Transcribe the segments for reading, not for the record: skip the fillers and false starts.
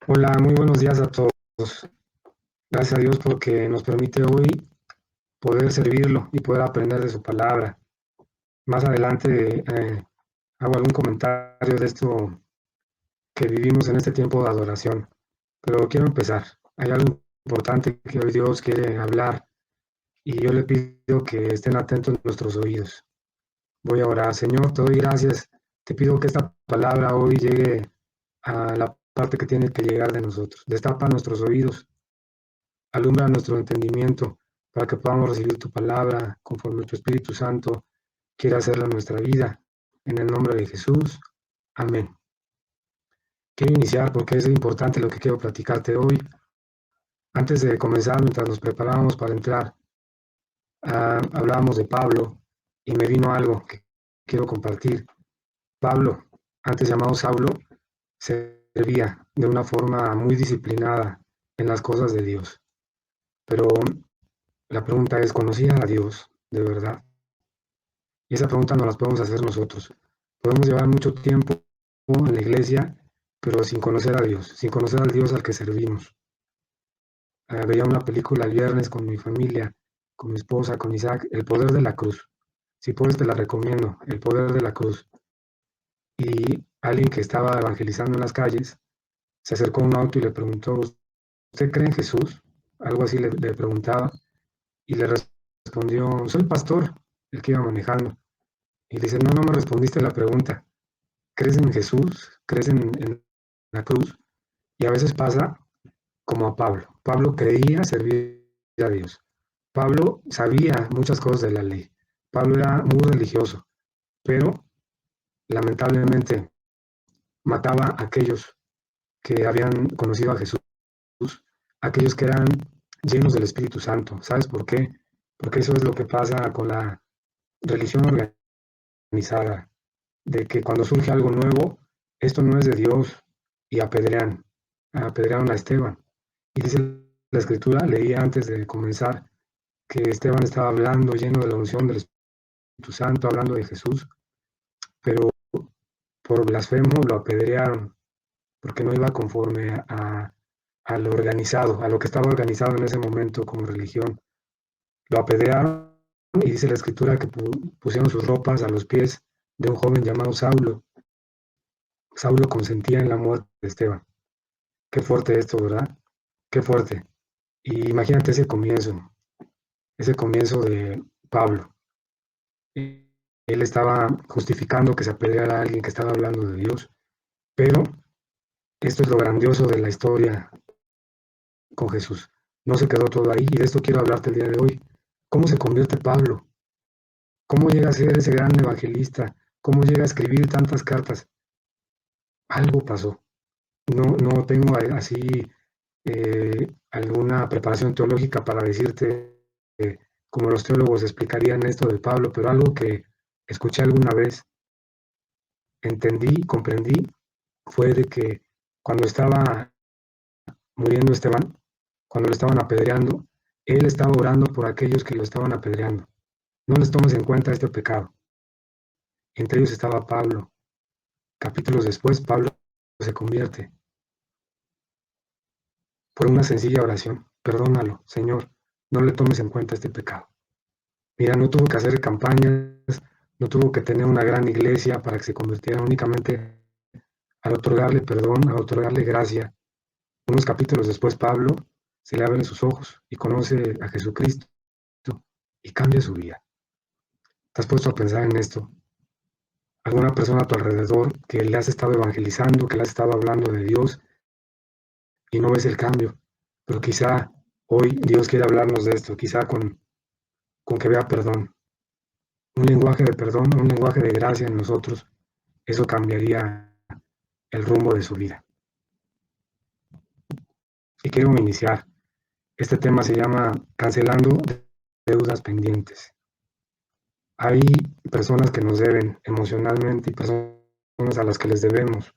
Hola, muy buenos días a todos. Gracias a Dios porque nos permite hoy poder servirlo y poder aprender de su palabra. Más adelante hago algún comentario de esto que vivimos en este tiempo de adoración, pero quiero empezar. Hay algo importante que hoy Dios quiere hablar y yo le pido que estén atentos nuestros oídos. Voy a orar. Señor, te doy gracias. Te pido que esta palabra hoy llegue a la parte que tiene que llegar de nosotros. Destapa nuestros oídos. Alumbra nuestro entendimiento para que podamos recibir tu palabra conforme tu Espíritu Santo quiere hacerla en nuestra vida. En el nombre de Jesús. Amén. Quiero iniciar porque es importante lo que quiero platicarte hoy. Antes de comenzar, mientras nos preparábamos para entrar, hablábamos de Pablo y me vino algo que quiero compartir. Pablo, antes llamado Saulo, servía de una forma muy disciplinada en las cosas de Dios. Pero la pregunta es, ¿conocía a Dios de verdad? Y esa pregunta no las podemos hacer nosotros. Podemos llevar mucho tiempo en la iglesia, pero sin conocer a Dios, sin conocer al Dios al que servimos. Veía una película el viernes con mi familia, con mi esposa, con Isaac, El poder de la cruz. Si puedes, te la recomiendo, El poder de la cruz. Y alguien que estaba evangelizando en las calles se acercó a un auto y le preguntó, ¿usted cree en Jesús? Algo así le preguntaba y le respondió, soy pastor, el que iba manejando. Y le dice, no, no me respondiste la pregunta. ¿Crees en Jesús? ¿Crees en la cruz? Y a veces pasa como a Pablo. Pablo creía servir a Dios. Pablo sabía muchas cosas de la ley. Pablo era muy religioso, pero lamentablemente mataba a aquellos que habían conocido a Jesús, aquellos que eran llenos del Espíritu Santo. ¿Sabes por qué? Porque eso es lo que pasa con la religión organizada, de que cuando surge algo nuevo, esto no es de Dios, y apedrearon a Esteban. Y dice la escritura, leí antes de comenzar, que Esteban estaba hablando lleno de la unción del Espíritu Santo, hablando de Jesús, pero por blasfemo lo apedrearon, porque no iba conforme a lo organizado, a lo que estaba organizado en ese momento como religión. Lo apedrearon y dice la escritura que pusieron sus ropas a los pies de un joven llamado Saulo. Saulo consentía en la muerte de Esteban. Qué fuerte esto, ¿verdad? Qué fuerte. Y imagínate ese comienzo de Pablo. Él estaba justificando que se apedreara a alguien que estaba hablando de Dios, pero esto es lo grandioso de la historia con Jesús. No se quedó todo ahí y de esto quiero hablarte el día de hoy. ¿Cómo se convierte Pablo? ¿Cómo llega a ser ese gran evangelista? ¿Cómo llega a escribir tantas cartas? Algo pasó. No tengo así alguna preparación teológica para decirte como los teólogos explicarían esto de Pablo, pero algo que escuché alguna vez, entendí, comprendí, fue de que cuando estaba muriendo Esteban, cuando lo estaban apedreando, él estaba orando por aquellos que lo estaban apedreando. No les tomes en cuenta este pecado. Entre ellos estaba Pablo. Capítulos después, Pablo se convierte por una sencilla oración. Perdónalo, Señor, no le tomes en cuenta este pecado. Mira, no tuvo que hacer campañas, no tuvo que tener una gran iglesia para que se convirtiera, únicamente al otorgarle perdón, al otorgarle gracia. Unos capítulos después, Pablo se le abren sus ojos y conoce a Jesucristo y cambia su vida. ¿Te has puesto a pensar en esto? ¿Alguna persona a tu alrededor que le has estado evangelizando, que le has estado hablando de Dios y no ves el cambio? Pero quizá hoy Dios quiere hablarnos de esto, quizá con que vea perdón, un lenguaje de perdón, un lenguaje de gracia en nosotros. Eso cambiaría el rumbo de su vida. Y quiero iniciar. Este tema se llama Cancelando deudas pendientes. Hay personas que nos deben emocionalmente y personas a las que les debemos.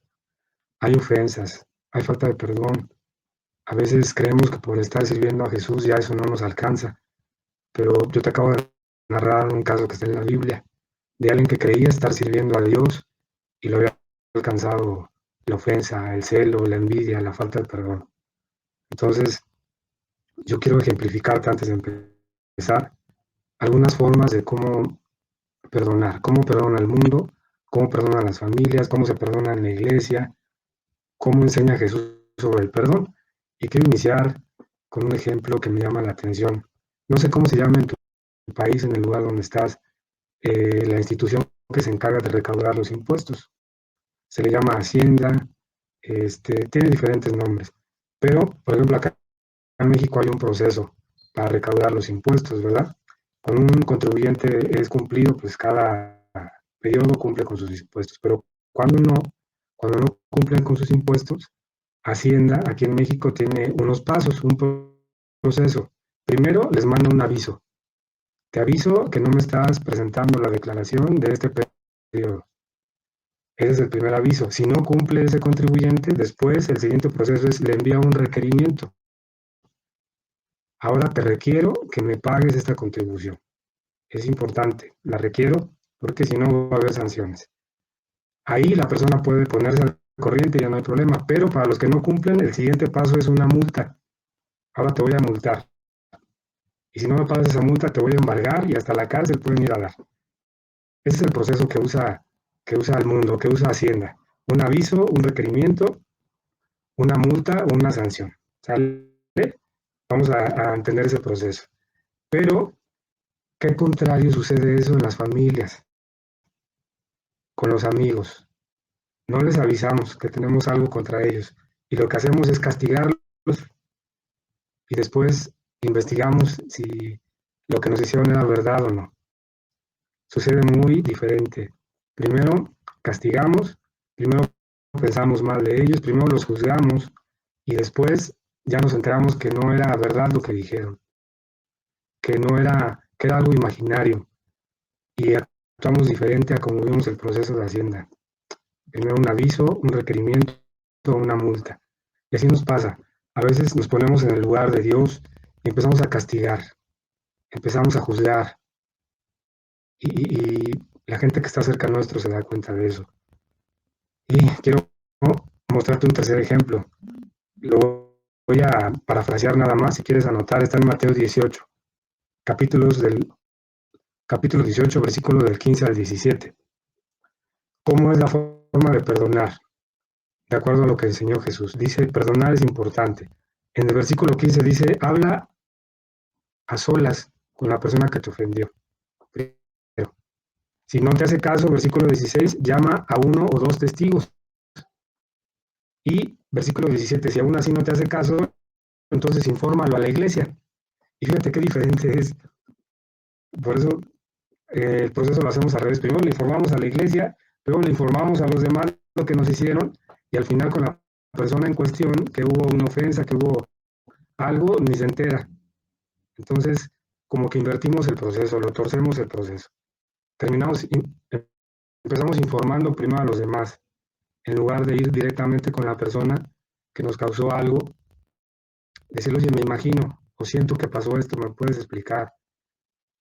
Hay ofensas, hay falta de perdón. A veces creemos que por estar sirviendo a Jesús ya eso no nos alcanza. Pero yo te acabo de narrar un caso que está en la Biblia de alguien que creía estar sirviendo a Dios y lo había alcanzado la ofensa, el celo, la envidia, la falta de perdón. Entonces, yo quiero ejemplificarte antes de empezar algunas formas de cómo perdonar, cómo perdona el mundo, cómo perdonan las familias, cómo se perdona en la iglesia, cómo enseña Jesús sobre el perdón. Y quiero iniciar con un ejemplo que me llama la atención. No sé cómo se llama en tu país, en el lugar donde estás, la institución que se encarga de recaudar los impuestos. Se le llama Hacienda, tiene diferentes nombres. Pero, por ejemplo, acá en México hay un proceso para recaudar los impuestos, ¿verdad? Cuando un contribuyente es cumplido, pues cada periodo cumple con sus impuestos. Pero cuando no cumplen con sus impuestos, Hacienda aquí en México tiene unos pasos, un proceso. Primero les manda un aviso. Te aviso que no me estás presentando la declaración de este periodo. Ese es el primer aviso. Si no cumple ese contribuyente, después el siguiente proceso es le envía un requerimiento. Ahora te requiero que me pagues esta contribución. Es importante, la requiero porque si no va a haber sanciones. Ahí la persona puede ponerse al corriente y ya no hay problema, pero para los que no cumplen, el siguiente paso es una multa. Ahora te voy a multar. Y si no me pagas esa multa, te voy a embargar y hasta la cárcel pueden ir a dar. Ese es el proceso que usa el mundo, que usa Hacienda. Un aviso, un requerimiento, una multa o una sanción. ¿Sale? Vamos a entender ese proceso. Pero, ¿qué contrario sucede eso en las familias, con los amigos? No les avisamos que tenemos algo contra ellos y lo que hacemos es castigarlos y después investigamos si lo que nos hicieron era verdad o no. Sucede muy diferente. Primero castigamos, primero pensamos mal de ellos, primero los juzgamos y después ya nos enteramos que no era verdad lo que dijeron, que era algo imaginario y actuamos diferente a como vimos el proceso de Hacienda. Primero un aviso, un requerimiento, una multa. Y así nos pasa. A veces nos ponemos en el lugar de Dios y empezamos a castigar, empezamos a juzgar y la gente que está cerca nuestro se da cuenta de eso. Y quiero mostrarte un tercer ejemplo. Lo voy a parafrasear nada más, si quieres anotar, está en Mateo 18, capítulo 18, versículo del 15 al 17. ¿Cómo es la forma de perdonar? De acuerdo a lo que enseñó Jesús. Dice, perdonar es importante. En el versículo 15 dice, habla a solas con la persona que te ofendió. Pero, si no te hace caso, versículo 16, llama a uno o dos testigos. Y versículo 17, si aún así no te hace caso, entonces infórmalo a la iglesia. Y fíjate qué diferente es. Por eso el proceso lo hacemos al revés. Primero le informamos a la iglesia, luego le informamos a los demás lo que nos hicieron y al final con la persona en cuestión que hubo una ofensa, que hubo algo, ni se entera. Entonces, como que invertimos el proceso, lo torcemos el proceso. Empezamos informando primero a los demás, en lugar de ir directamente con la persona que nos causó algo, decirle, oye, me imagino, o siento que pasó esto, ¿me puedes explicar?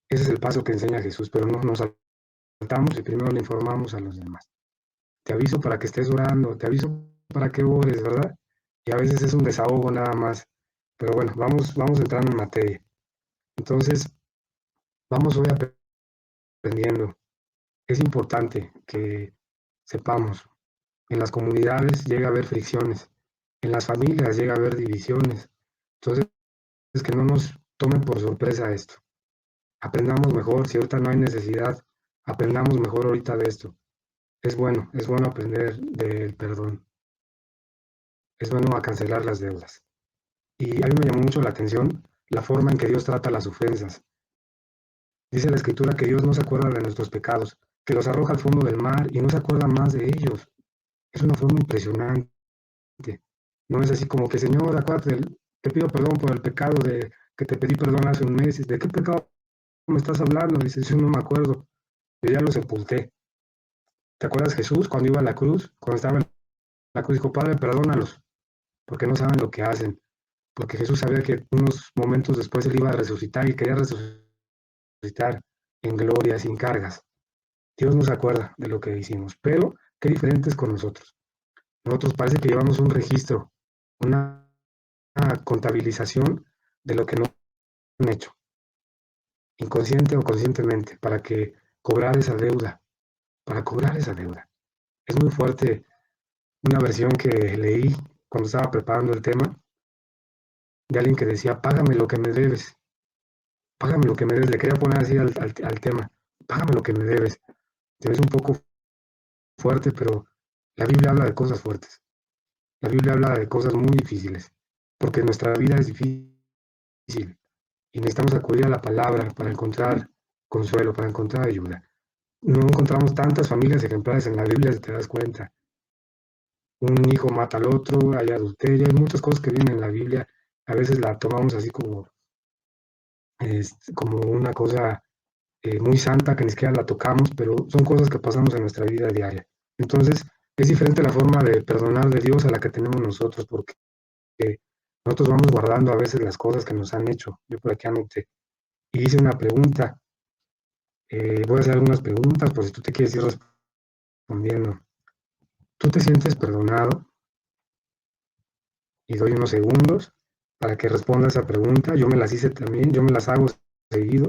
Ese es el paso que enseña Jesús, pero no nos saltamos y primero le informamos a los demás. Te aviso para que estés orando, te aviso para que ores, ¿verdad? Y a veces es un desahogo nada más. Pero bueno, vamos entrando en materia. Entonces, vamos hoy aprendiendo. Es importante que sepamos, en las comunidades llega a haber fricciones, en las familias llega a haber divisiones. Entonces, es que no nos tome por sorpresa esto. Aprendamos mejor, si ahorita no hay necesidad, aprendamos mejor ahorita de esto. Es bueno aprender del perdón. Es bueno a cancelar las deudas. Y a mí me llamó mucho la atención la forma en que Dios trata las ofensas. Dice la Escritura que Dios no se acuerda de nuestros pecados, que los arroja al fondo del mar y no se acuerda más de ellos. Es una forma impresionante. No es así como que, Señor, acuérdate, te pido perdón por el pecado de que te pedí perdón hace un mes. ¿De qué pecado me estás hablando? Dice, yo no me acuerdo. Yo ya lo sepulté. ¿Te acuerdas Jesús cuando iba a la cruz? Cuando estaba en la cruz dijo, Padre, perdónalos, porque no saben lo que hacen. Porque Jesús sabía que unos momentos después él iba a resucitar y quería resucitar en gloria, sin cargas. Dios no se acuerda de lo que hicimos, pero qué diferente es con nosotros. nosotros parece que llevamos un registro, una contabilización de lo que no han hecho, inconsciente o conscientemente, para que cobrar esa deuda, para cobrar esa deuda. Es muy fuerte una versión que leí cuando estaba preparando el tema de alguien que decía, págame lo que me debes, págame lo que me debes. Le quería poner así al tema, págame lo que me debes. Se me hizo un poco fuerte, pero la Biblia habla de cosas fuertes. La Biblia habla de cosas muy difíciles, porque nuestra vida es difícil y necesitamos acudir a la palabra para encontrar consuelo, para encontrar ayuda. No encontramos tantas familias ejemplares en la Biblia, si te das cuenta. Un hijo mata al otro, hay adulterio, hay muchas cosas que vienen en la Biblia. A veces la tomamos así como una cosa muy santa que ni siquiera la tocamos, pero son cosas que pasamos en nuestra vida diaria. Entonces, es diferente la forma de perdonar de Dios a la que tenemos nosotros, porque nosotros vamos guardando a veces las cosas que nos han hecho. Yo por aquí anoté y hice una pregunta. Voy a hacer algunas preguntas por si tú te quieres ir respondiendo. ¿Tú te sientes perdonado? Y doy unos segundos para que responda esa pregunta. Yo me las hice también, yo me las hago seguido.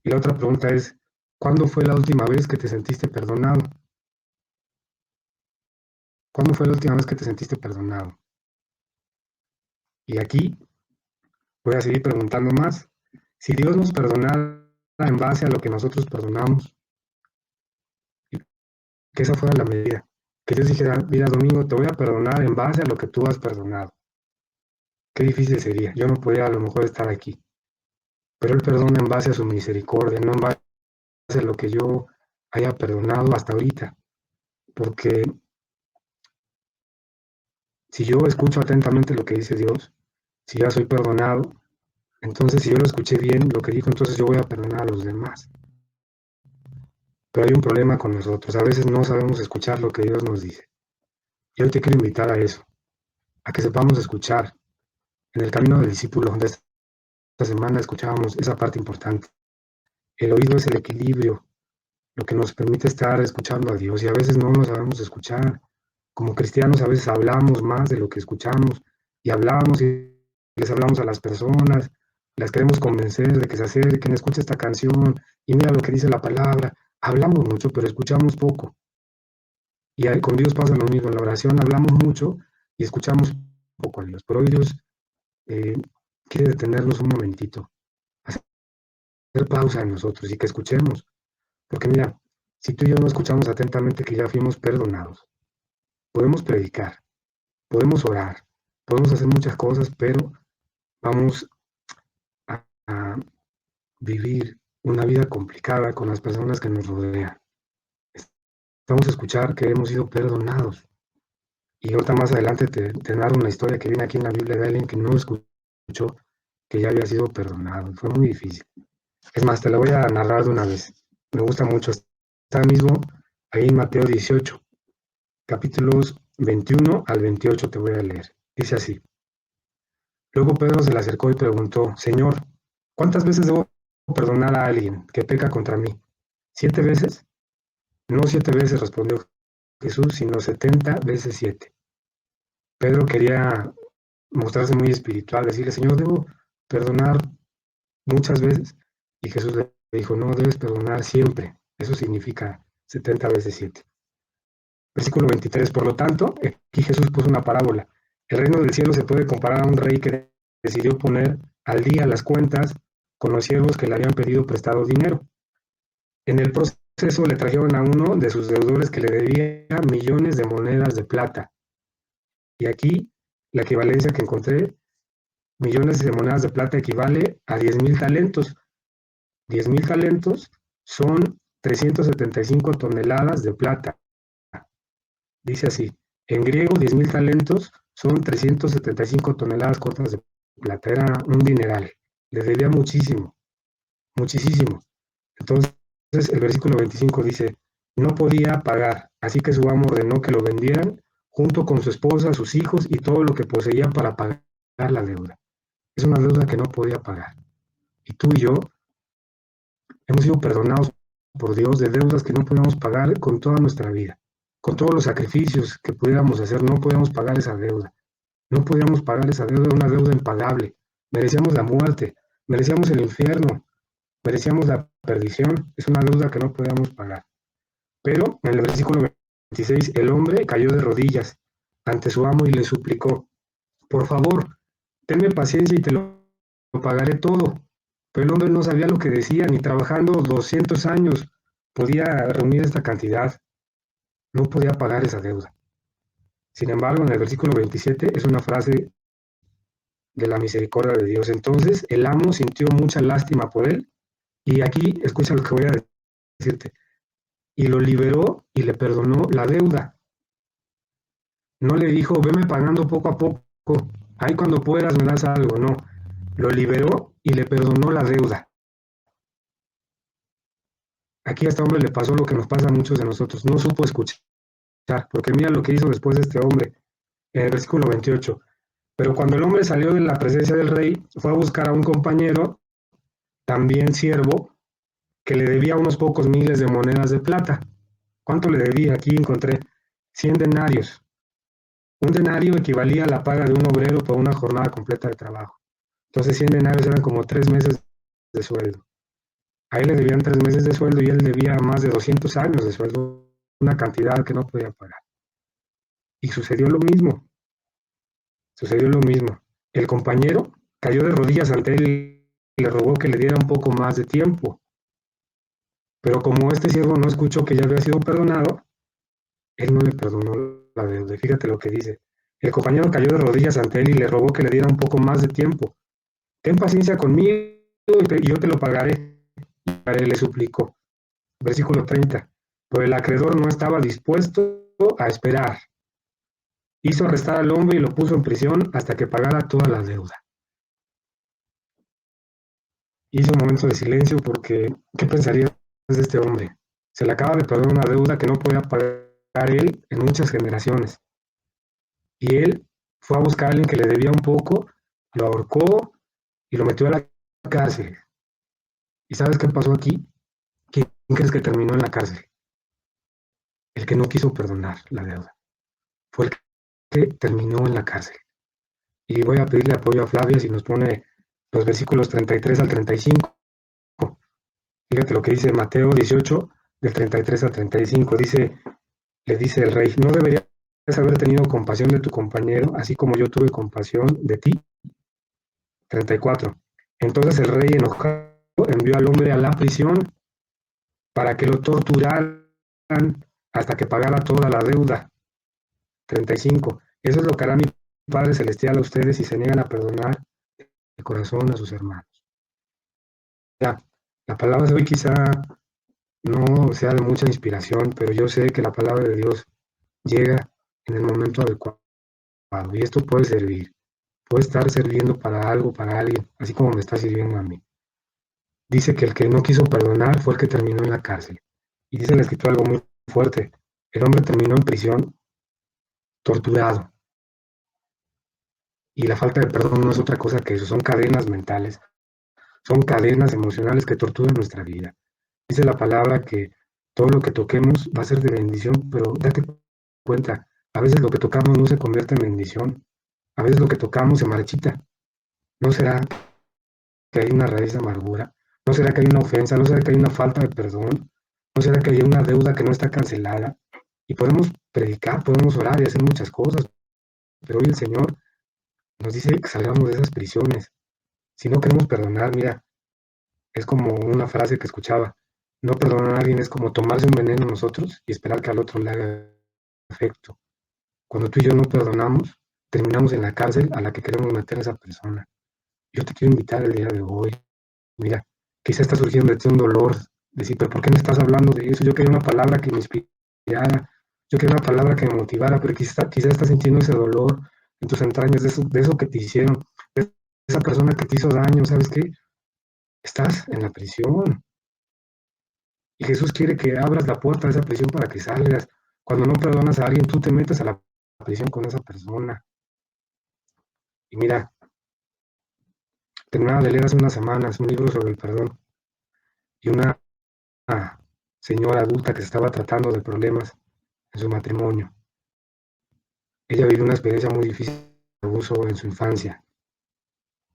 Y la otra pregunta es, ¿cuándo fue la última vez que te sentiste perdonado? ¿Cuándo fue la última vez que te sentiste perdonado? Y aquí voy a seguir preguntando más. Si Dios nos perdonara en base a lo que nosotros perdonamos, y que esa fuera la medida, que Dios dijera, mira, Domingo, te voy a perdonar en base a lo que tú has perdonado. Qué difícil sería. Yo no podía a lo mejor estar aquí, pero Él perdona en base a su misericordia, no en base a lo que yo haya perdonado hasta ahorita. Porque si yo escucho atentamente lo que dice Dios, si ya soy perdonado, entonces si yo lo escuché bien, lo que dijo, entonces yo voy a perdonar a los demás. Pero hay un problema con nosotros. A veces no sabemos escuchar lo que Dios nos dice. Y hoy te quiero invitar a eso, a que sepamos escuchar. En el camino del discípulo de esta semana escuchábamos esa parte importante. El oído es el equilibrio, lo que nos permite estar escuchando a Dios. Y a veces no nos sabemos escuchar. Como cristianos a veces hablamos más de lo que escuchamos. Y hablamos y les hablamos a las personas, las queremos convencer de que se acerquen, escucha esta canción y mira lo que dice la palabra. Hablamos mucho, pero escuchamos poco. Y con Dios pasa lo mismo. En la oración hablamos mucho y escuchamos poco a Dios. Pero hoy Dios eh, quiere detenernos un momentito, hacer pausa en nosotros y que escuchemos. Porque mira, si tú y yo no escuchamos atentamente que ya fuimos perdonados, podemos predicar, podemos orar, podemos hacer muchas cosas, pero vamos a vivir una vida complicada con las personas que nos rodean. Vamos a escuchar que hemos sido perdonados. Y ahorita más adelante te narro una historia que viene aquí en la Biblia de alguien que no escuchó que ya había sido perdonado. Fue muy difícil. Es más, te la voy a narrar de una vez. Me gusta mucho. Está mismo ahí en Mateo 18, capítulos 21 al 28 te voy a leer. Dice así. Luego Pedro se le acercó y preguntó, Señor, ¿cuántas veces debo perdonar a alguien que peca contra mí? ¿7 veces? No 7 veces, respondió Jesús, sino 70 veces 7. Pedro quería mostrarse muy espiritual, decirle, Señor, ¿debo perdonar muchas veces? Y Jesús le dijo, no, debes perdonar siempre. Eso significa 70 veces 7. Versículo 23. Por lo tanto, aquí Jesús puso una parábola. El reino del cielo se puede comparar a un rey que decidió poner al día las cuentas con los siervos que le habían pedido prestado dinero. En el proceso le trajeron a uno de sus deudores que le debía millones de monedas de plata. Y aquí la equivalencia que encontré, millones de monedas de plata equivale a 10,000 talentos. 10,000 talentos son 375 toneladas de plata. Dice así, en griego 10,000 talentos son 375 toneladas cortas de plata. Era un dineral. Le debía muchísimo, muchísimo. Entonces el versículo 25 dice, no podía pagar, así que su amo ordenó que lo vendieran junto con su esposa, sus hijos y todo lo que poseía para pagar la deuda. Es una deuda que no podía pagar. Y tú y yo hemos sido perdonados por Dios de deudas que no podemos pagar con toda nuestra vida. con todos los sacrificios que pudiéramos hacer, no podíamos pagar esa deuda. No podíamos pagar esa deuda, una deuda impagable. Merecíamos la muerte, merecíamos el infierno, merecíamos la perdición. Es una deuda que no podíamos pagar. Pero en el versículo 26, el hombre cayó de rodillas ante su amo y le suplicó, por favor, tenme paciencia y te lo pagaré todo. Pero el hombre no sabía lo que decía, ni trabajando 200 años podía reunir esta cantidad. No podía pagar esa deuda. Sin embargo, en el versículo 27 es una frase de la misericordia de Dios. Entonces el amo sintió mucha lástima por él, y aquí escucha lo que voy a decirte, y lo liberó y le perdonó la deuda. No le dijo, veme pagando poco a poco, ahí cuando puedas me das algo, no. Lo liberó y le perdonó la deuda. Aquí a este hombre le pasó lo que nos pasa a muchos de nosotros, no supo escuchar, porque mira lo que hizo después de este hombre, en el versículo 28. Pero cuando el hombre salió de la presencia del rey, fue a buscar a un compañero, también siervo, que le debía unos pocos miles de monedas de plata. ¿Cuánto le debía? Aquí encontré 100 denarios. Un denario equivalía a la paga de un obrero por una jornada completa de trabajo. Entonces 100 denarios eran como 3 meses de sueldo. A él le debían 3 meses de sueldo y él debía más de 200 años de sueldo, una cantidad que no podía pagar. Y sucedió lo mismo, sucedió lo mismo. El compañero cayó de rodillas ante él y le rogó que le diera un poco más de tiempo. Pero como este siervo no escuchó que ya había sido perdonado, él no le perdonó la deuda. Fíjate lo que dice. El compañero cayó de rodillas ante él y le rogó que le diera un poco más de tiempo. Ten paciencia conmigo y yo te lo pagaré. Y le suplicó. Versículo 30. Pero el acreedor no estaba dispuesto a esperar. Hizo arrestar al hombre y lo puso en prisión hasta que pagara toda la deuda. Hizo un momento de silencio porque, ¿qué pensaría de este hombre? Se le acaba de perdonar una deuda que no podía pagar él en muchas generaciones. Y él fue a buscar a alguien que le debía un poco, lo ahorcó y lo metió a la cárcel. ¿Y sabes qué pasó aquí? ¿Quién crees que terminó en la cárcel? El que no quiso perdonar la deuda. Fue el que terminó en la cárcel. Y voy a pedirle apoyo a Flavia si nos pone los versículos 33 al 35. Fíjate lo que dice Mateo 18, del 33 al 35. Le dice el rey, ¿no deberías haber tenido compasión de tu compañero, así como yo tuve compasión de ti? 34. Entonces el rey enojado envió al hombre a la prisión para que lo torturaran hasta que pagara toda la deuda. 35. Eso es lo que hará mi Padre Celestial a ustedes si se niegan a perdonar de corazón a sus hermanos. Ya, la palabra de hoy quizá no sea de mucha inspiración, pero yo sé que la palabra de Dios llega en el momento adecuado y esto puede servir, puede estar sirviendo para algo, para alguien, así como me está sirviendo a mí. Dice que el que no quiso perdonar fue el que terminó en la cárcel. Y dice en la escritura algo muy fuerte. El hombre terminó en prisión, torturado. Y la falta de perdón no es otra cosa que eso, son cadenas mentales, son cadenas emocionales que torturan nuestra vida. Dice la palabra que todo lo que toquemos va a ser de bendición, pero date cuenta, a veces lo que tocamos no se convierte en bendición, a veces lo que tocamos se marchita. ¿No será que hay una raíz de amargura? ¿No será que hay una ofensa? ¿No será que hay una falta de perdón? ¿No será que hay una deuda que no está cancelada? Y podemos predicar, podemos orar y hacer muchas cosas, pero hoy el Señor nos dice que salgamos de esas prisiones. Si no queremos perdonar, mira, es como una frase que escuchaba, no perdonar a alguien es como tomarse un veneno nosotros y esperar que al otro le haga efecto. Cuando tú y yo no perdonamos, terminamos en la cárcel a la que queremos meter a esa persona. Yo te quiero invitar el día de hoy. Mira, quizá está surgiendo de ti un dolor. Decir, pero ¿por qué me estás hablando de eso? Yo quería una palabra que me inspirara. Yo quería una palabra que me motivara, pero quizá estás sintiendo ese dolor en tus entrañas, de eso que te hicieron, de esa persona que te hizo daño. ¿Sabes qué? Estás en la prisión. Y Jesús quiere que abras la puerta de esa prisión para que salgas. Cuando no perdonas a alguien, tú te metes a la prisión con esa persona. Y mira, terminaba de leer hace unas semanas un libro sobre el perdón y una señora adulta que estaba tratando de problemas en su matrimonio. Ella vivió una experiencia muy difícil de abuso en su infancia,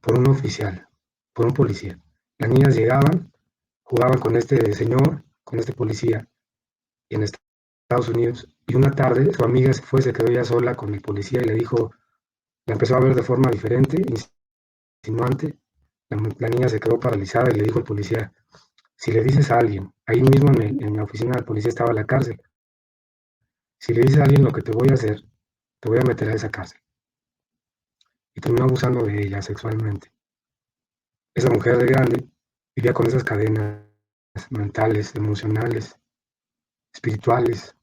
por un oficial, por un policía. Las niñas llegaban, jugaban con este señor, con este policía, y en Estados Unidos, y una tarde su amiga se fue, se quedó ya sola con el policía y le dijo, la empezó a ver de forma diferente, insinuante. La niña se quedó paralizada y le dijo al policía, si le dices a alguien, ahí mismo en la oficina del policía estaba la cárcel, si le dices a alguien lo que te voy a hacer, te voy a meter a esa cárcel. Y terminó abusando de ella sexualmente. Esa mujer de grande vivía con esas cadenas mentales, emocionales, espirituales,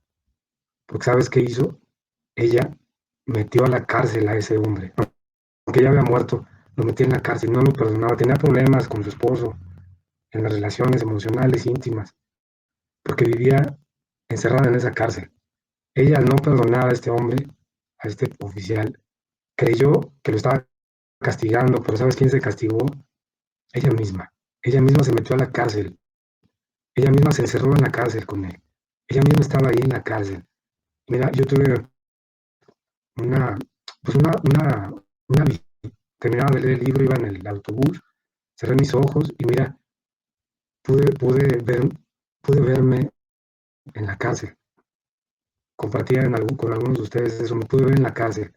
porque ¿sabes qué hizo? Ella metió a la cárcel a ese hombre, aunque ya había muerto, lo metió en la cárcel, no lo perdonaba, tenía problemas con su esposo, en las relaciones emocionales íntimas, porque vivía encerrada en esa cárcel. Ella, al no perdonar a este hombre, a este oficial, creyó que lo estaba castigando, pero ¿sabes quién se castigó? Ella misma. Ella misma se metió a la cárcel. Ella misma se encerró en la cárcel con él. Ella misma estaba ahí en la cárcel. Mira, yo tuve una, pues una terminaba de leer el libro, iba en el autobús, cerré mis ojos y mira, pude, pude ver, pude verme en la cárcel. Compartía con algunos de ustedes eso, me pude ver en la cárcel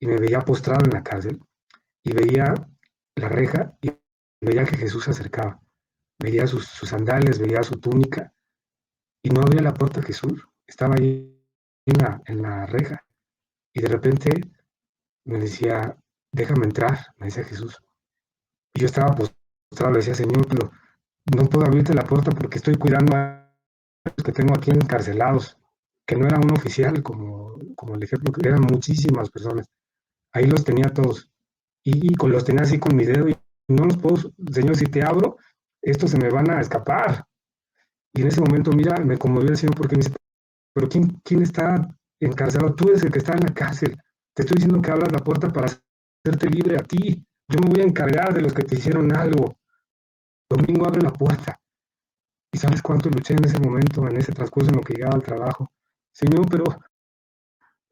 y me veía postrado en la cárcel y veía la reja y veía que Jesús se acercaba. Veía sus sandalias, veía su túnica y no abría la puerta a Jesús. Estaba ahí en la reja y de repente me decía, déjame entrar, me decía Jesús. Y yo estaba postrado, le decía, Señor, pero no puedo abrirte la puerta porque estoy cuidando a los que tengo aquí encarcelados, que no era un oficial como el ejemplo, que eran muchísimas personas. Ahí los tenía todos. Y los tenía así con mi dedo y no los puedo, Señor, si te abro, estos se me van a escapar. Y en ese momento, mira, me conmovió el Señor porque me dice, pero ¿quién está encarcelado? Tú eres el que está en la cárcel. Te estoy diciendo que abras la puerta para hacerte libre a ti. Yo me voy a encargar de los que te hicieron algo. Domingo abre la puerta. ¿Y sabes cuánto luché en ese momento, en ese transcurso en lo que llegaba al trabajo? Señor, pero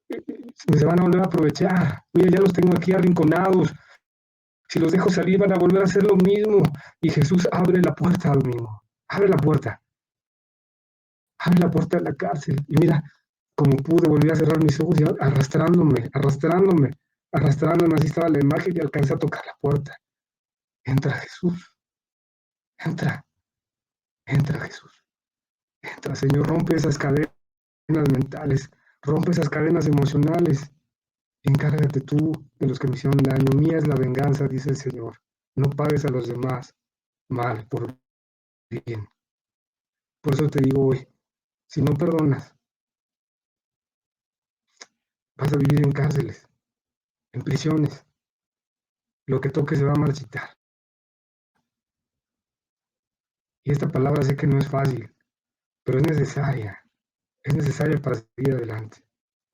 se van a volver a aprovechar. Mira, ya los tengo aquí arrinconados. Si los dejo salir van a volver a hacer lo mismo. Y Jesús abre la puerta, Domingo. Abre la puerta. Abre la puerta de la cárcel. Y mira, como pude, volví a cerrar mis ojos y arrastrándome. Así estaba la imagen y alcancé a tocar la puerta. Entra Jesús. Entra. Entra Jesús. Entra, Señor. Rompe esas cadenas mentales. Rompe esas cadenas emocionales. Encárgate tú de los que me hicieron daño. Mía es la venganza, dice el Señor. No pagues a los demás mal por bien. Por eso te digo hoy, si no perdonas, vas a vivir en cárceles, en prisiones. Lo que toque se va a marchitar. Y esta palabra sé que no es fácil, pero es necesaria. Es necesaria para seguir adelante.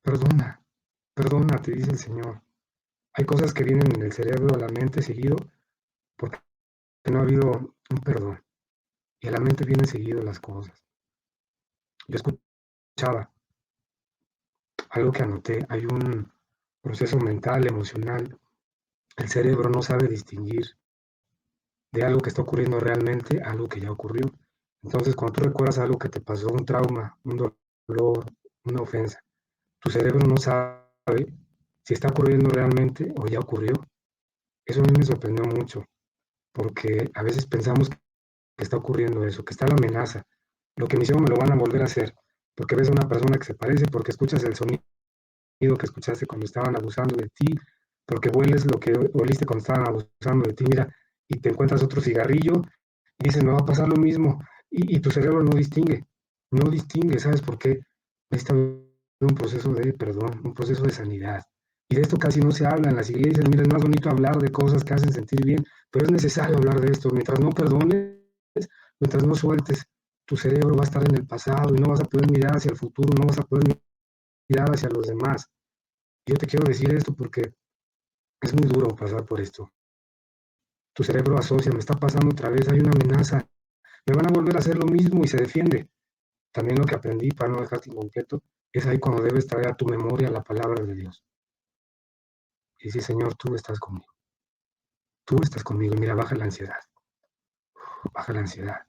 Perdona, perdona, te dice el Señor. Hay cosas que vienen en el cerebro, a la mente seguido, porque no ha habido un perdón. Y a la mente vienen seguido las cosas. Yo escuchaba algo que anoté. Hay un proceso mental, emocional. El cerebro no sabe distinguir de algo que está ocurriendo realmente a algo que ya ocurrió. Entonces, cuando tú recuerdas algo que te pasó, un trauma, un dolor, una ofensa, tu cerebro no sabe si está ocurriendo realmente o ya ocurrió. Eso a mí me sorprendió mucho, porque a veces pensamos que está ocurriendo eso, que está la amenaza. Lo que me hicieron me lo van a volver a hacer, porque ves a una persona que se parece, porque escuchas el sonido que escuchaste cuando estaban abusando de ti, porque hueles lo que oliste cuando estaban abusando de ti, mira, y te encuentras otro cigarrillo y dices, me va a pasar lo mismo, y tu cerebro no distingue, ¿sabes por qué? Necesita un proceso de perdón, un proceso de sanidad. Y de esto casi no se habla en las iglesias, mira, es más bonito hablar de cosas que hacen sentir bien, pero es necesario hablar de esto. Mientras no perdones, mientras no sueltes, tu cerebro va a estar en el pasado y no vas a poder mirar hacia el futuro, no vas a poder mirar hacia los demás. Yo te quiero decir esto porque es muy duro pasar por esto. Tu cerebro asocia, me está pasando otra vez, hay una amenaza, me van a volver a hacer lo mismo y se defiende. también lo que aprendí para no dejarte incompleto, es ahí cuando debes traer a tu memoria la palabra de Dios. Y decir, Señor, tú estás conmigo, y mira, baja la ansiedad, baja la ansiedad,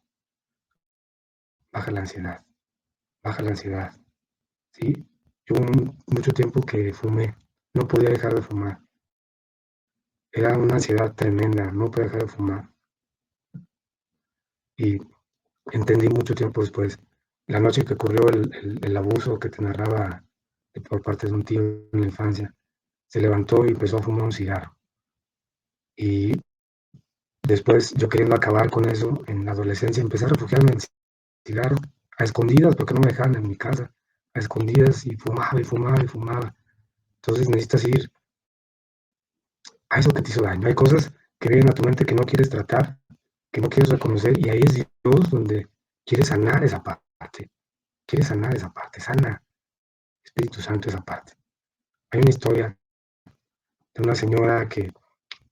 baja la ansiedad, ¿sí? Yo mucho tiempo que fumé, no podía dejar de fumar, era una ansiedad tremenda, no podía dejar de fumar, y entendí mucho tiempo después, la noche que ocurrió el abuso que te narraba por parte de un tío en la infancia, se levantó y empezó a fumar un cigarro. Y después, yo queriendo acabar con eso, en la adolescencia empecé a refugiarme en el cigarro, a escondidas, porque no me dejaban en mi casa, a escondidas, y fumaba y fumaba y fumaba. Entonces necesitas ir a eso que te hizo daño. Hay cosas que vienen a tu mente que no quieres tratar, que no quieres reconocer, y ahí es Dios donde quiere sanar esa parte. Quiere sanar esa parte, sana Espíritu Santo esa parte. Hay una historia de una señora que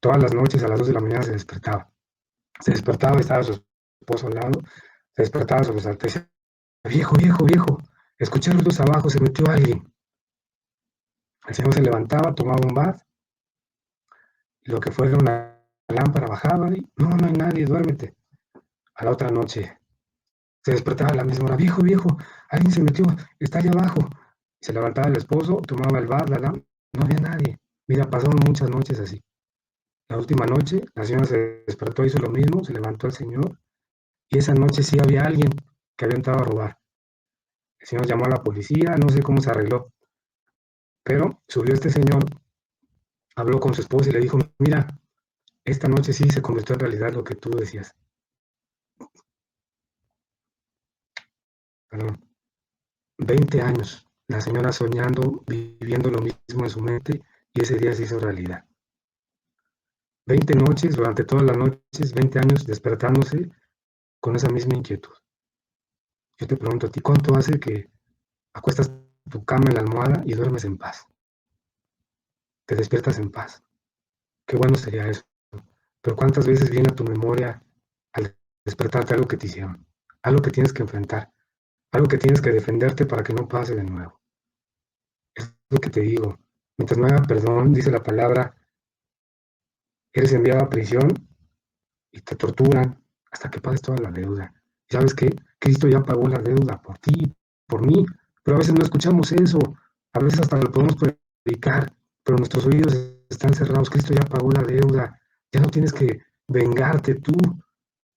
todas las noches a las 2 de la mañana se despertaba. Se despertaba, estaba su esposo al lado, se despertaba, se los decía, viejo, viejo, viejo, escuché ruidos abajo, se metió alguien. El señor se levantaba, tomaba un bath, y lo que fuera una lámpara bajaba y no hay nadie, duérmete. A la otra noche se despertaba a la misma hora, viejo, viejo, alguien se metió, está allá abajo. Se levantaba el esposo, tomaba el bath, la lámpara, no había nadie. Mira, pasaron muchas noches así. La última noche, la señora se despertó, hizo lo mismo, se levantó el señor, y esa noche sí había alguien que había entrado a robar. El señor llamó a la policía, no sé cómo se arregló, pero subió este señor, habló con su esposa y le dijo, mira, esta noche sí se convirtió en realidad lo que tú decías. Perdón. 20 años, la señora soñando, viviendo lo mismo en su mente, y ese día se hizo realidad. 20 noches, durante todas las noches, 20 años despertándose con esa misma inquietud. Yo te pregunto a ti, ¿cuánto hace que acuestas tu cama en la almohada y duermes en paz? Te despiertas en paz. Qué bueno sería eso. Pero ¿cuántas veces viene a tu memoria al despertarte algo que te hicieron? Algo que tienes que enfrentar, algo que tienes que defenderte para que no pase de nuevo. Es lo que te digo. Mientras no haya perdón, dice la palabra, eres enviado a prisión y te torturan hasta que pagues toda la deuda. ¿Y sabes qué? Cristo ya pagó la deuda por ti, por mí, pero a veces no escuchamos eso. A veces hasta lo podemos predicar, pero nuestros oídos están cerrados. Cristo ya pagó la deuda. Ya no tienes que vengarte tú.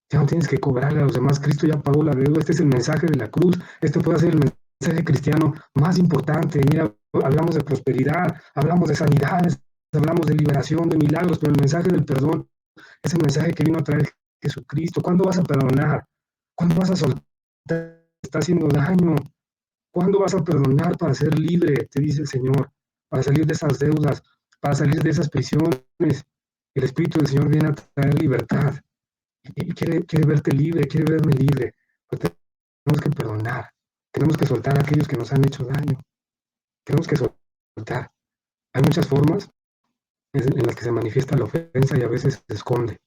Ya no tienes que cobrarle a los demás. Cristo ya pagó la deuda. Este es el mensaje de la cruz. Este puede ser el mensaje cristiano más importante. Mira, hablamos de prosperidad, hablamos de sanidades, hablamos de liberación, de milagros, pero el mensaje del perdón es el mensaje que vino a traer Jesucristo. ¿Cuándo vas a perdonar? ¿Cuándo vas a soltar? Te está haciendo daño. ¿Cuándo vas a perdonar para ser libre? Te dice el Señor. Para salir de esas deudas, para salir de esas prisiones. El Espíritu del Señor viene a traer libertad. Y quiere verte libre, quiere verme libre. Pues tenemos que perdonar. Tenemos que soltar a aquellos que nos han hecho daño. Tenemos que soltar. Hay muchas formas en las que se manifiesta la ofensa y a veces se esconde.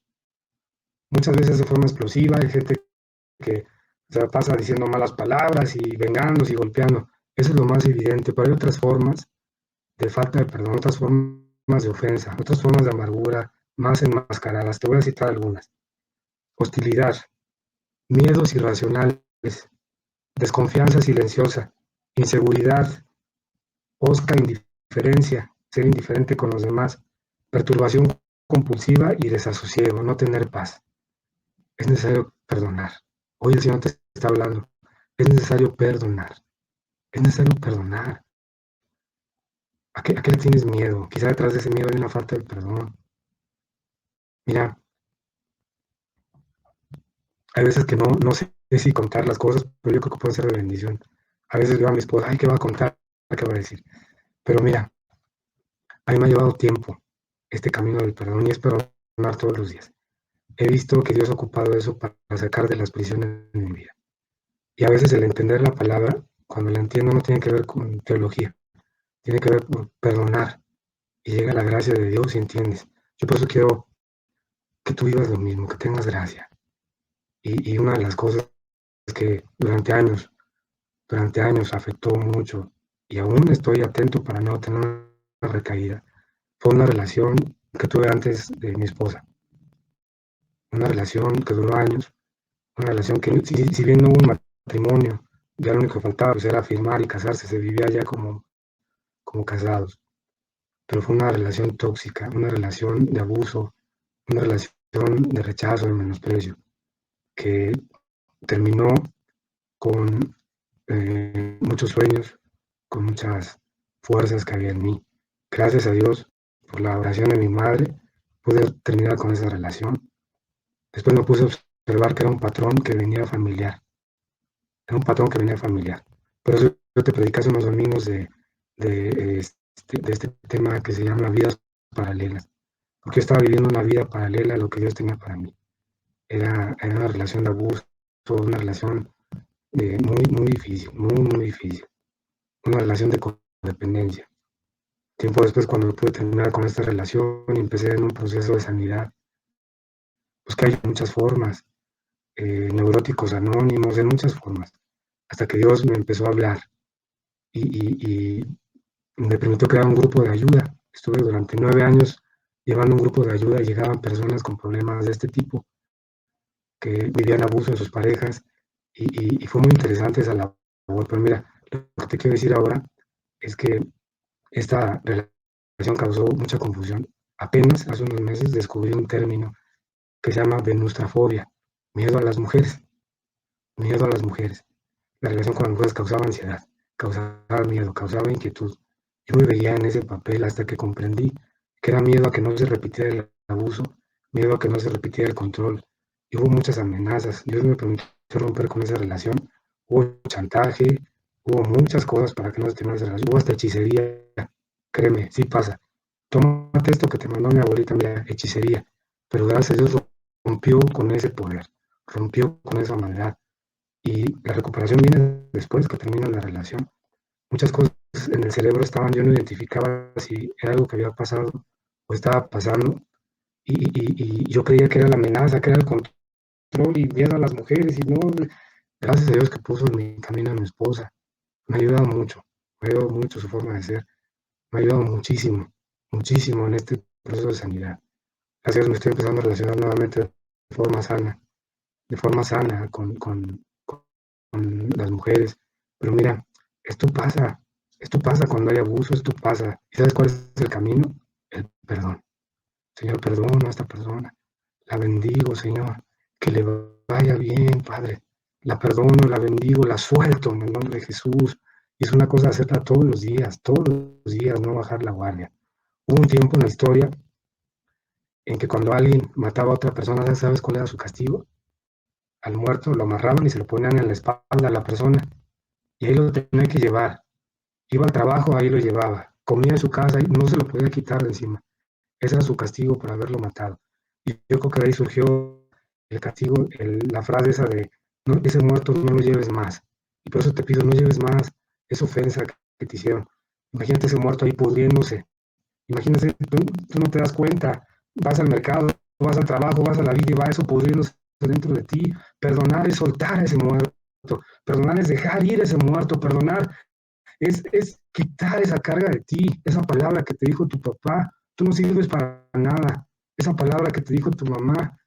Muchas veces de forma explosiva, hay gente que se pasa diciendo malas palabras y vengándose y golpeando. Eso es lo más evidente, pero hay otras formas de falta de perdón, otras formas de ofensa, otras formas de amargura más enmascaradas. Te voy a citar algunas. Hostilidad, miedos irracionales, desconfianza silenciosa, inseguridad, osca indiferencia, ser indiferente con los demás, perturbación compulsiva y desasosiego, no tener paz. Es necesario perdonar. Hoy el Señor te está hablando. Es necesario perdonar. Es necesario perdonar. ¿A qué le tienes miedo? Quizá detrás de ese miedo hay una falta de perdón. Mira, hay veces que no sé si contar las cosas, pero yo creo que puede ser de bendición. A veces veo a mi esposa, ay, ¿qué va a contar? ¿Qué va a decir? Pero mira, a mí me ha llevado tiempo este camino del perdón y es perdonar todos los días. He visto que Dios ha ocupado eso para sacar de las prisiones de mi vida. Y a veces el entender la palabra, cuando la entiendo, no tiene que ver con teología, tiene que ver con perdonar. Y llega la gracia de Dios y entiendes. Yo por eso quiero que tú vivas lo mismo, que tengas gracia. Y una de las cosas que durante años durante años afectó mucho y aún estoy atento para no tener una recaída. Fue una relación que tuve antes de mi esposa, una relación que duró años, una relación que si bien no hubo un matrimonio, ya lo único que faltaba pues, era firmar y casarse, se vivía ya como casados, pero fue una relación tóxica, una relación de abuso, una relación de rechazo, de menosprecio, que terminó con muchos sueños, con muchas fuerzas que había en mí. Gracias a Dios, por la oración de mi madre, pude terminar con esa relación. Después me puse a observar que era un patrón que venía familiar, era un patrón que venía familiar. Por eso yo te predicé hace unos domingos de este tema que se llama vidas paralelas, porque yo estaba viviendo una vida paralela a lo que Dios tenía para mí. Era una relación de abuso, una relación muy difícil, muy difícil. Una relación de codependencia. Tiempo después, cuando pude terminar con esta relación y empecé en un proceso de sanidad, pues que hay muchas formas, neuróticos anónimos, en muchas formas, hasta que Dios me empezó a hablar y me permitió crear un grupo de ayuda. Estuve durante 9 años llevando un grupo de ayuda y llegaban personas con problemas de este tipo que vivían abuso de sus parejas y fue muy interesante esa labor. Pero mira, lo que te quiero decir ahora es que esta relación causó mucha confusión. Apenas hace unos meses descubrí un término que se llama venustrafobia, miedo a las mujeres, miedo a las mujeres. La relación con las mujeres causaba ansiedad, causaba miedo, causaba inquietud. Yo me veía en ese papel hasta que comprendí que era miedo a que no se repitiera el abuso, miedo a que no se repitiera el control. Y hubo muchas amenazas. Dios me permitió romper con esa relación. Hubo chantaje, hubo muchas cosas para que no se terminara esa relación. Hubo hasta hechicería. Créeme, sí pasa. Tómate esto que te mandó mi abuelita, mira, hechicería. Pero gracias a Dios rompió con ese poder, rompió con esa maldad. Y la recuperación viene después que termina la relación. Muchas cosas en el cerebro estaban, yo no identificaba si era algo que había pasado o estaba pasando. Y yo creía que era la amenaza, que era el control y miedo a las mujeres. Y no, gracias a Dios que puso en mi camino a mi esposa. Me ha ayudado mucho, me ha ayudado mucho su forma de ser. Me ha ayudado muchísimo, muchísimo en este proceso de sanidad. Gracias a Dios me estoy empezando a relacionar nuevamente de forma sana con las mujeres. Pero mira, esto pasa cuando hay abuso, esto pasa. ¿Y sabes cuál es el camino? El perdón. Señor, perdono a esta persona. La bendigo, Señor. Que le vaya bien, Padre. La perdono, la bendigo, la suelto en el nombre de Jesús. Y es una cosa hacerla todos los días, no bajar la guardia. Hubo un tiempo en la historia en que cuando alguien mataba a otra persona, ¿sabes cuál era su castigo? Al muerto lo amarraban y se lo ponían en la espalda a la persona. Y ahí lo tenía que llevar. Iba al trabajo, ahí lo llevaba. Comía en su casa y no se lo podía quitar de encima. Ese era su castigo por haberlo matado. Y yo creo que de ahí surgió el castigo, la frase esa de, no, ese muerto no lo lleves más. Y por eso te pido, no lleves más esa ofensa que te hicieron. Imagínate ese muerto ahí pudriéndose. Imagínate, tú no te das cuenta. Vas al mercado, vas al trabajo, vas a la vida y va eso pudriéndose dentro de ti. Perdonar es soltar a ese muerto. Perdonar es dejar ir a ese muerto. Perdonar es quitar esa carga de ti, esa palabra que te dijo tu papá, tú no sirves para nada, esa palabra que te dijo tu mamá,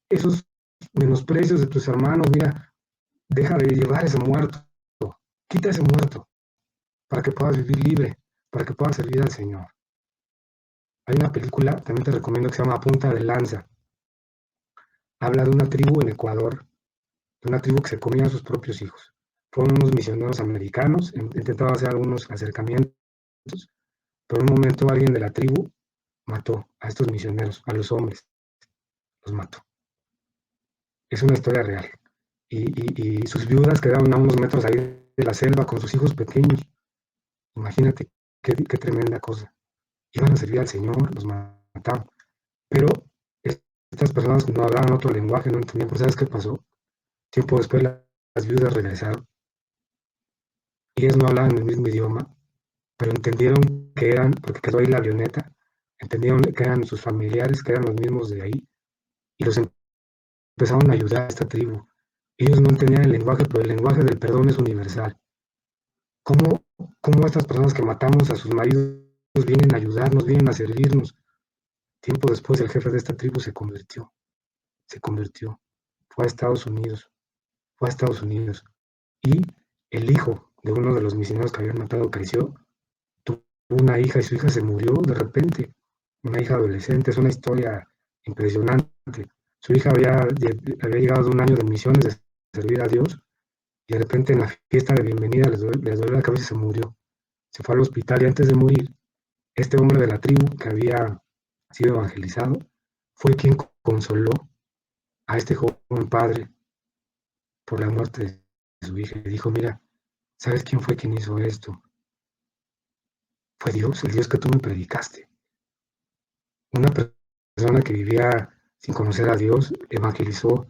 esos menosprecios de tus hermanos, mira, deja de llevar ese muerto, quita ese muerto, para que puedas vivir libre, para que puedas servir al Señor. Hay una película, también te recomiendo, que se llama Punta de Lanza. Habla de una tribu en Ecuador, de una tribu que se comía a sus propios hijos. Fueron unos misioneros americanos, intentaban hacer algunos acercamientos, pero en un momento alguien de la tribu mató a estos misioneros, a los hombres, los mató. Es una historia real. Y sus viudas quedaron a unos metros ahí de la selva con sus hijos pequeños. Imagínate qué tremenda cosa. Iban a servir al Señor, los mataron. Pero estas personas no hablaban otro lenguaje, no entendían. ¿Pero sabes qué pasó? Tiempo después las viudas regresaron. Y ellas no hablaban el mismo idioma, pero entendieron que eran, porque quedó ahí la avioneta, entendieron que eran sus familiares, que eran los mismos de ahí, y los empezaron a ayudar a esta tribu. Ellos no entendían el lenguaje, pero el lenguaje del perdón es universal. ¿Cómo estas personas que matamos a sus maridos vienen a ayudarnos, vienen a servirnos? Tiempo después el jefe de esta tribu se convirtió, fue a Estados Unidos, fue a Estados Unidos. Y el hijo de uno de los misioneros que habían matado creció, tuvo una hija y su hija se murió de repente, una hija adolescente. Es una historia impresionante. Su hija había llegado de un año de misiones, de servir a Dios, y de repente en la fiesta de bienvenida les dolió la cabeza y se murió. Se fue al hospital y antes de morir, este hombre de la tribu que había sido evangelizado fue quien consoló a este joven padre por la muerte de su hija. Y dijo, mira, ¿sabes quién fue quien hizo esto? Fue Dios, el Dios que tú me predicaste. Una persona que vivía sin conocer a Dios evangelizó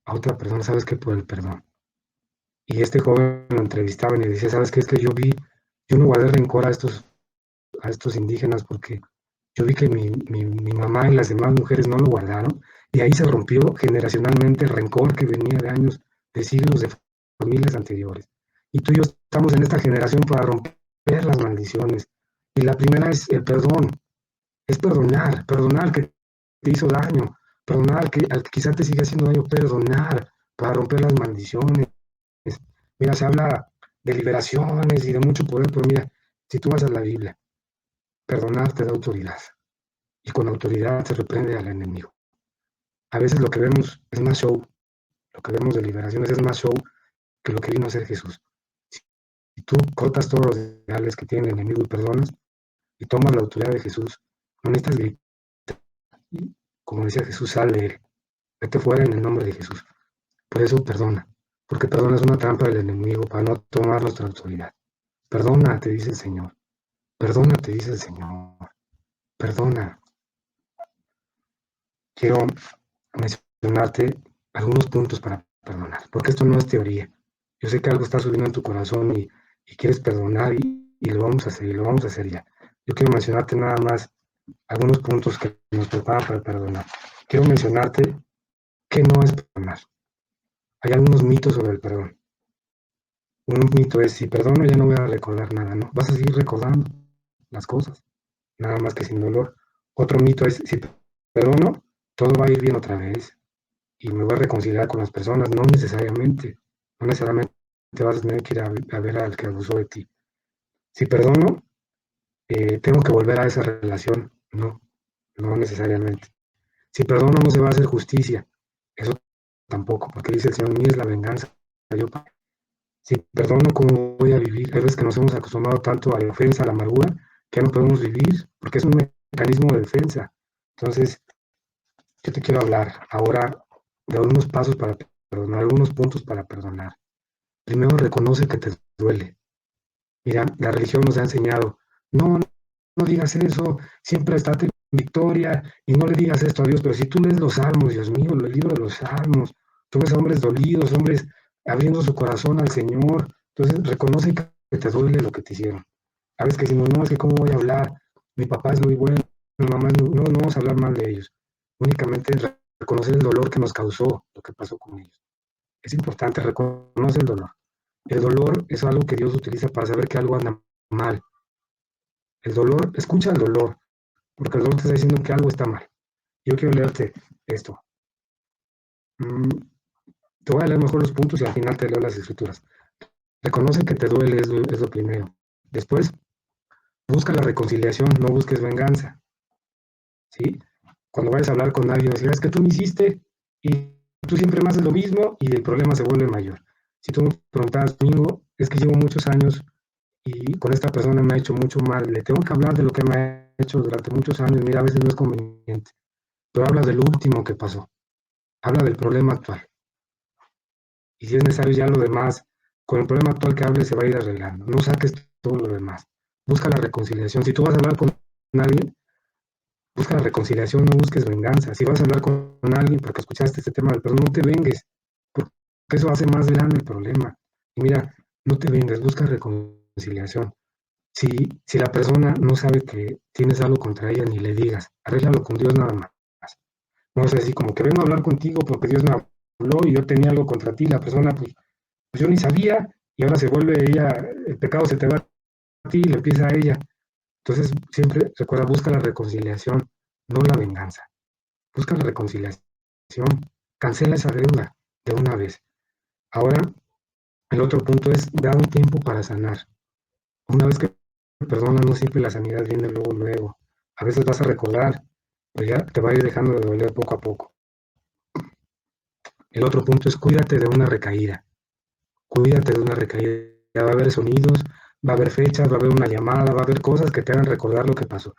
a otra persona, ¿sabes qué? Por el perdón. Y este joven lo entrevistaban y decía, ¿sabes qué? Es que yo no guardé rencor a estos indígenas porque yo vi que mi mamá y las demás mujeres no lo guardaron, y ahí se rompió generacionalmente el rencor que venía de años, de siglos, de familias anteriores. Y tú y yo estamos en esta generación para romper las maldiciones. Y la primera es el perdón, es perdonar al que te hizo daño, perdonar al que quizá te sigue haciendo daño, perdonar para romper las maldiciones. Mira, se habla de liberaciones y de mucho poder, pero mira, si tú vas a la Biblia, perdonar te da autoridad y con autoridad se reprende al enemigo. A veces lo que vemos es más show, lo que vemos de liberaciones es más show que lo que vino a hacer Jesús. Si tú cortas todos los ideales que tiene el enemigo y perdonas y tomas la autoridad de Jesús, no necesitas gritar. Como decía Jesús, sal de él, vete fuera en el nombre de Jesús. Por eso perdona, porque perdona es una trampa del enemigo para no tomar nuestra autoridad. Perdona, te dice el Señor. Perdona, te dice el Señor. Perdona. Quiero mencionarte algunos puntos para perdonar, porque esto no es teoría. Yo sé que algo está subiendo en tu corazón y quieres perdonar y lo vamos a hacer, y lo vamos a hacer ya. Yo quiero mencionarte nada más algunos puntos que nos preparan para perdonar. Quiero mencionarte qué no es perdonar. Hay algunos mitos sobre el perdón. Un mito es, si perdono ya no voy a recordar nada, ¿no? Vas a seguir recordando las cosas, nada más que sin dolor. Otro mito es, si perdono, todo va a ir bien otra vez y me voy a reconciliar con las personas. No necesariamente, no necesariamente vas a tener que ir a ver al que abusó de ti. Si perdono, tengo que volver a esa relación. No, no necesariamente. Si perdono, no se va a hacer justicia. Eso tampoco, porque dice el Señor, mía es la venganza. Yo, si perdono, ¿cómo voy a vivir? Hay veces que nos hemos acostumbrado tanto a la ofensa, a la amargura, que ya no podemos vivir, porque es un mecanismo de defensa. Entonces, yo te quiero hablar ahora de algunos pasos para perdonar, algunos puntos para perdonar. Primero, reconoce que te duele. Mira, la religión nos ha enseñado, no digas eso, siempre estate en victoria y no le digas esto a Dios, pero si tú lees los salmos, Dios mío, el libro de los salmos, tú ves a hombres dolidos, hombres abriendo su corazón al Señor, entonces reconoce que te duele lo que te hicieron. Sabes que si no, es que cómo voy a hablar, mi papá es muy bueno, mi mamá es muy, no vamos a hablar mal de ellos, únicamente reconocer el dolor que nos causó lo que pasó con ellos. Es importante reconocer el dolor. El dolor es algo que Dios utiliza para saber que algo anda mal. El dolor, escucha el dolor, porque el dolor te está diciendo que algo está mal. Yo quiero leerte esto. Te voy a leer mejor los puntos y al final te leo las escrituras. Reconoce que te duele, es lo primero. Después, busca la reconciliación, no busques venganza. ¿Sí? Cuando vayas a hablar con alguien, decir, es que tú me hiciste y tú siempre me haces lo mismo y el problema se vuelve mayor. Si tú me preguntas, Domingo, es que llevo muchos años y con esta persona me ha hecho mucho mal, le tengo que hablar de lo que me ha hecho durante muchos años, mira, a veces no es conveniente, pero habla del último que pasó, habla del problema actual. Y si es necesario ya lo demás, con el problema actual que hables se va a ir arreglando, no saques todo lo demás, busca la reconciliación. Si tú vas a hablar con alguien, busca la reconciliación, no busques venganza. Si vas a hablar con alguien porque escuchaste este tema del perdón, no te vengues, porque eso hace más grande el problema. Y mira, no te vengues, busca reconciliación. Si la persona no sabe que tienes algo contra ella, ni le digas, arréglalo con Dios nada más. No sé, así como que vengo a hablar contigo porque Dios me habló y yo tenía algo contra ti, la persona, pues yo ni sabía, y ahora se vuelve ella, el pecado se te va a ti y le empieza a ella. Entonces, siempre recuerda, busca la reconciliación, no la venganza. Busca la reconciliación, cancela esa deuda de una vez. Ahora, el otro punto es, da un tiempo para sanar. Una vez que perdonas, no siempre la sanidad viene luego, luego. A veces vas a recordar, pero ya te va a ir dejando de doler poco a poco. El otro punto es, cuídate de una recaída. Cuídate de una recaída. Va a haber sonidos, va a haber fechas, va a haber una llamada, va a haber cosas que te hagan recordar lo que pasó.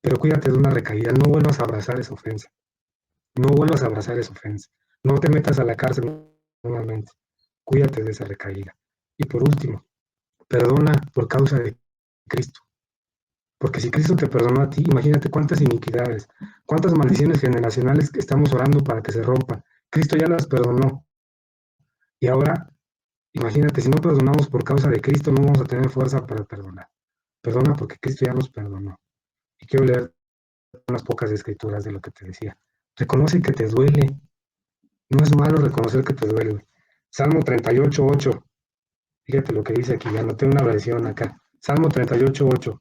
Pero cuídate de una recaída. No vuelvas a abrazar esa ofensa. No vuelvas a abrazar esa ofensa. No te metas a la cárcel nuevamente. Cuídate de esa recaída. Y por último, perdona por causa de Cristo. Porque si Cristo te perdonó a ti, imagínate cuántas iniquidades, cuántas maldiciones generacionales que estamos orando para que se rompan. Cristo ya las perdonó. Y ahora, imagínate, si no perdonamos por causa de Cristo, no vamos a tener fuerza para perdonar. Perdona porque Cristo ya nos perdonó. Y quiero leer unas pocas escrituras de lo que te decía. Reconoce que te duele. No es malo reconocer que te duele. Salmo 38:8. Fíjate lo que dice aquí, ya anoté una versión acá. Salmo 38:8.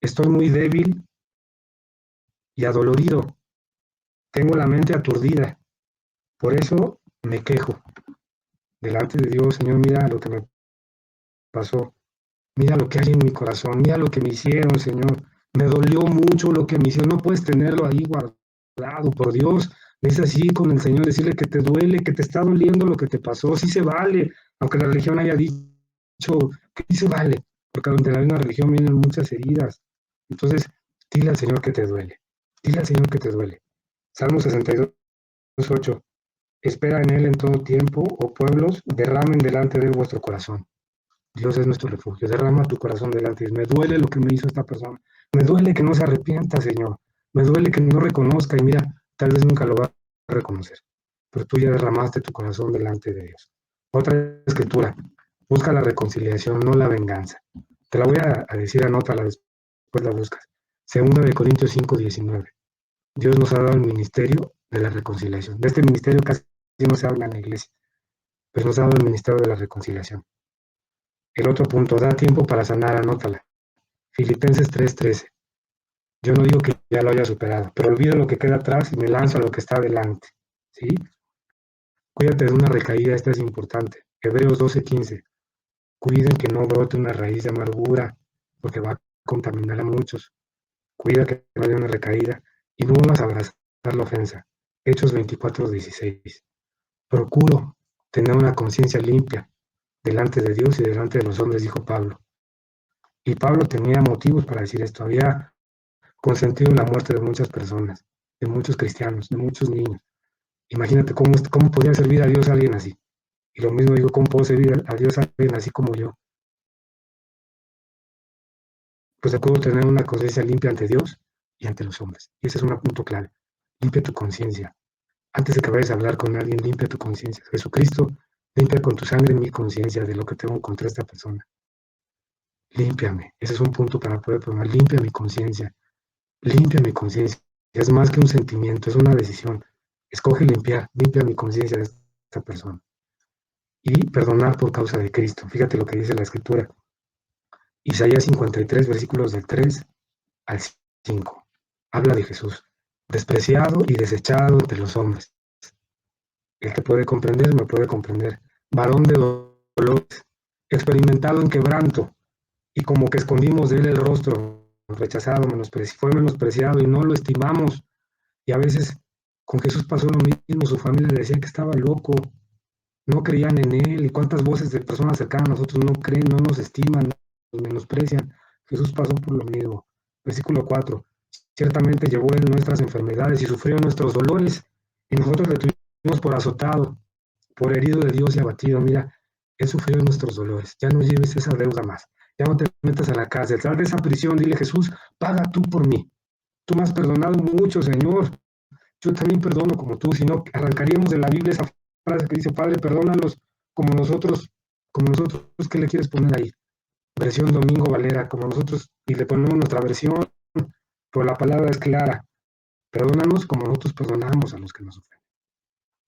Estoy muy débil y adolorido. Tengo la mente aturdida. Por eso me quejo. Delante de Dios, Señor, mira lo que me pasó. Mira lo que hay en mi corazón. Mira lo que me hicieron, Señor. Me dolió mucho lo que me hicieron. No puedes tenerlo ahí guardado, por Dios. Es así con el Señor, decirle que te duele, que te está doliendo lo que te pasó. Sí se vale, aunque la religión haya dicho que sí se vale, porque ante la misma religión vienen muchas heridas. Entonces, dile al Señor que te duele. Dile al Señor que te duele. Salmo 62:8. Espera en Él en todo tiempo, oh pueblos, derramen delante de Él vuestro corazón. Dios es nuestro refugio. Derrama tu corazón delante de Él. Me duele lo que me hizo esta persona. Me duele que no se arrepienta, Señor. Me duele que no reconozca y mira, tal vez nunca lo va a reconocer. Pero tú ya derramaste tu corazón delante de Dios. Otra escritura. Busca la reconciliación, no la venganza. Te la voy a decir, anótala, después la buscas. Segunda de Corintios 5:19. Dios nos ha dado el ministerio de la reconciliación. De este ministerio casi no se habla en la iglesia, pero nos ha dado el ministerio de la reconciliación. El otro punto, da tiempo para sanar, anótala. Filipenses 3:13. Yo no digo que ya lo haya superado, pero olvido lo que queda atrás y me lanzo a lo que está adelante. ¿Sí? Cuídate de una recaída, esta es importante. Hebreos 12:15. Cuiden que no brote una raíz de amargura, porque va a contaminar a muchos. Cuida que no haya una recaída y no vuelvas a abrazar la ofensa. Hechos 24:16. Procuro tener una conciencia limpia delante de Dios y delante de los hombres, dijo Pablo. Y Pablo tenía motivos para decir esto. Había consentido la muerte de muchas personas, de muchos cristianos, de muchos niños. Imagínate cómo podía servir a Dios a alguien así. Y lo mismo digo, ¿cómo puedo servir a Dios a alguien así como yo? Pues puedo tener una conciencia limpia ante Dios y ante los hombres. Y ese es un punto clave. Limpia tu conciencia. Antes de que vayas a hablar con alguien, limpia tu conciencia. Jesucristo, limpia con tu sangre mi conciencia de lo que tengo contra esta persona. Límpiame. Ese es un punto para poder probar. Limpia mi conciencia. Limpia mi conciencia. Es más que un sentimiento, es una decisión. Escoge limpiar. Limpia mi conciencia de esta persona. Y perdonar por causa de Cristo. Fíjate lo que dice la Escritura. Isaías 53, versículos del 3 al 5. Habla de Jesús, despreciado y desechado entre los hombres. El que puede comprender, me puede comprender. Varón de dolores, experimentado en quebranto, y como que escondimos de él el rostro, rechazado, fue menospreciado y no lo estimamos. Y a veces con Jesús pasó lo mismo, su familia le decía que estaba loco, no creían en él, y cuántas voces de personas cercanas a nosotros no creen, no nos estiman, nos menosprecian. Jesús pasó por lo mismo. Versículo 4. Ciertamente llevó él nuestras enfermedades y sufrió nuestros dolores, y nosotros le tuvimos por azotado, por herido de Dios y abatido. Mira, él sufrió nuestros dolores. Ya no lleves esa deuda más. Ya no te metas a la cárcel. Sal de esa prisión. Dile, Jesús, paga tú por mí. Tú me has perdonado mucho, Señor. Yo también perdono como tú. Si no, arrancaríamos de la Biblia esa frase que dice, Padre, perdónalos como nosotros, ¿qué le quieres poner ahí? Versión Domingo Valera, como nosotros, y le ponemos nuestra versión, pero la palabra es clara. Perdónanos como nosotros perdonamos a los que nos ofenden.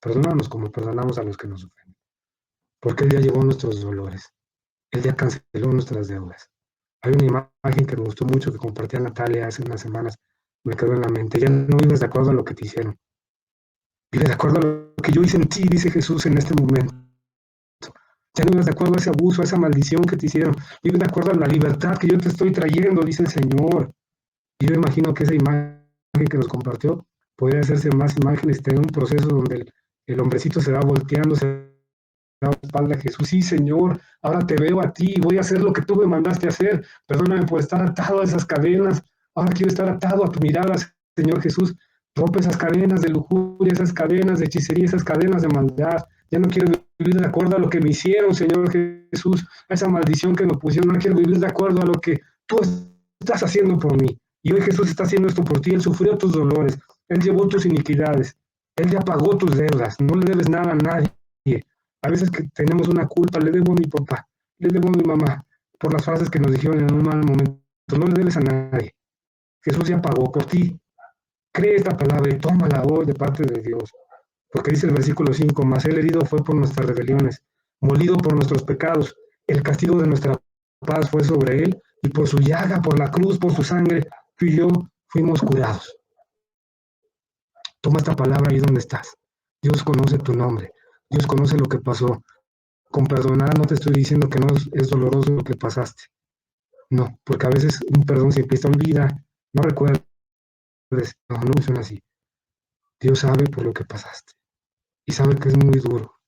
Perdónanos como perdonamos a los que nos ofenden. Porque Él ya llevó nuestros dolores. Él ya canceló nuestras deudas. Hay una imagen que me gustó mucho que compartía Natalia hace unas semanas. Me quedó en la mente. Ya no vives de acuerdo a lo que te hicieron. Vives de acuerdo a lo que yo hice en ti, dice Jesús en este momento. Ya no vives de acuerdo a ese abuso, a esa maldición que te hicieron. Vives de acuerdo a la libertad que yo te estoy trayendo, dice el Señor. Y yo imagino que esa imagen que nos compartió podría hacerse más imágenes, tener un proceso donde el hombrecito se va volteando, se da la espalda a Jesús. Sí, Señor, ahora te veo a ti, voy a hacer lo que tú me mandaste a hacer. Perdóname por estar atado a esas cadenas. Ahora quiero estar atado a tu mirada, Señor Jesús. Rompe esas cadenas de lujuria, esas cadenas de hechicería, esas cadenas de maldad. Ya no quiero vivir de acuerdo a lo que me hicieron, Señor Jesús, a esa maldición que me pusieron. No quiero vivir de acuerdo a lo que tú estás haciendo por mí. Y hoy Jesús está haciendo esto por ti. Él sufrió tus dolores. Él llevó tus iniquidades. Él ya pagó tus deudas. No le debes nada a nadie. A veces que tenemos una culpa, le debo a mi papá, le debo a mi mamá, por las frases que nos dijeron en un mal momento. No le debes a nadie. Jesús ya pagó por ti. Cree esta palabra y tómala hoy de parte de Dios. Porque dice el versículo 5, mas Él herido fue por nuestras rebeliones, molido por nuestros pecados. El castigo de nuestra paz fue sobre Él, y por su llaga, por la cruz, por su sangre, tú y yo fuimos curados. Toma esta palabra ahí donde estás. Dios conoce tu nombre. Dios conoce lo que pasó. Con perdonar no te estoy diciendo que no es doloroso lo que pasaste. No, porque a veces un perdón se empieza a olvidar. No recuerdes. No, no funciona así. Dios sabe por lo que pasaste. Y sabe que es muy duro.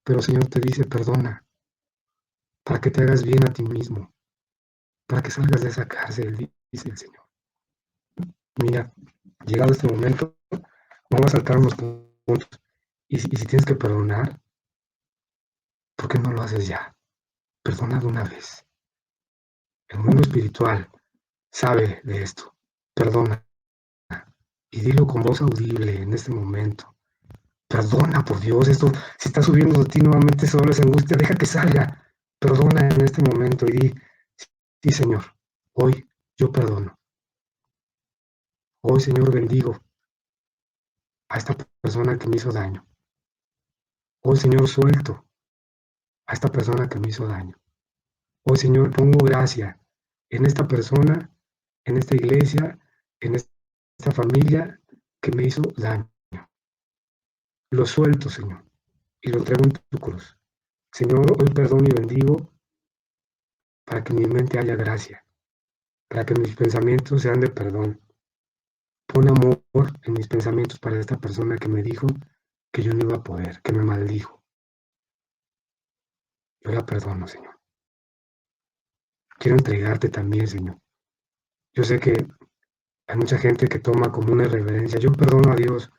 Pero el Señor te dice, perdona, para que te hagas bien a ti mismo, para que salgas de esa cárcel, dice el Señor. Mira, llegado este momento, vamos a saltar unos puntos. Y si tienes que perdonar, ¿por qué no lo haces ya? Perdona de una vez. El mundo espiritual sabe de esto. Perdona. Y dilo con voz audible en este momento. Perdona, por Dios, esto, si está subiendo de ti nuevamente solo esa angustia, deja que salga. Perdona en este momento y di, sí, Señor, hoy yo perdono. Hoy, Señor, bendigo a esta persona que me hizo daño. Hoy, Señor, suelto a esta persona que me hizo daño. Hoy, Señor, pongo gracia en esta persona, en esta iglesia, en esta familia que me hizo daño. Lo suelto, Señor, y lo entrego en tu cruz. Señor, hoy perdono y bendigo para que en mi mente haya gracia, para que mis pensamientos sean de perdón. Pon amor en mis pensamientos para esta persona que me dijo que yo no iba a poder, que me maldijo. Yo la perdono, Señor. Quiero entregarte también, Señor. Yo sé que hay mucha gente que toma como una irreverencia. Yo perdono a Dios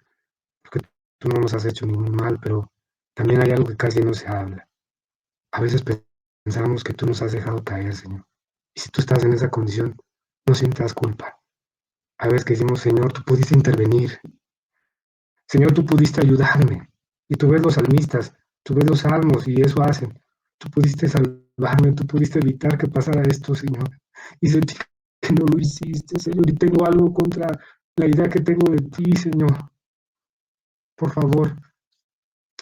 porque tú no nos has hecho ningún mal, pero también hay algo que casi no se habla. A veces pensamos que tú nos has dejado caer, Señor. Y si tú estás en esa condición, no sientas culpa. A veces que decimos, Señor, tú pudiste intervenir. Señor, tú pudiste ayudarme. Y tú ves los salmistas, tú ves los salmos y eso hacen. Tú pudiste salvarme, tú pudiste evitar que pasara esto, Señor. Y sentí que no lo hiciste, Señor. Y tengo algo contra la idea que tengo de ti, Señor. Por favor,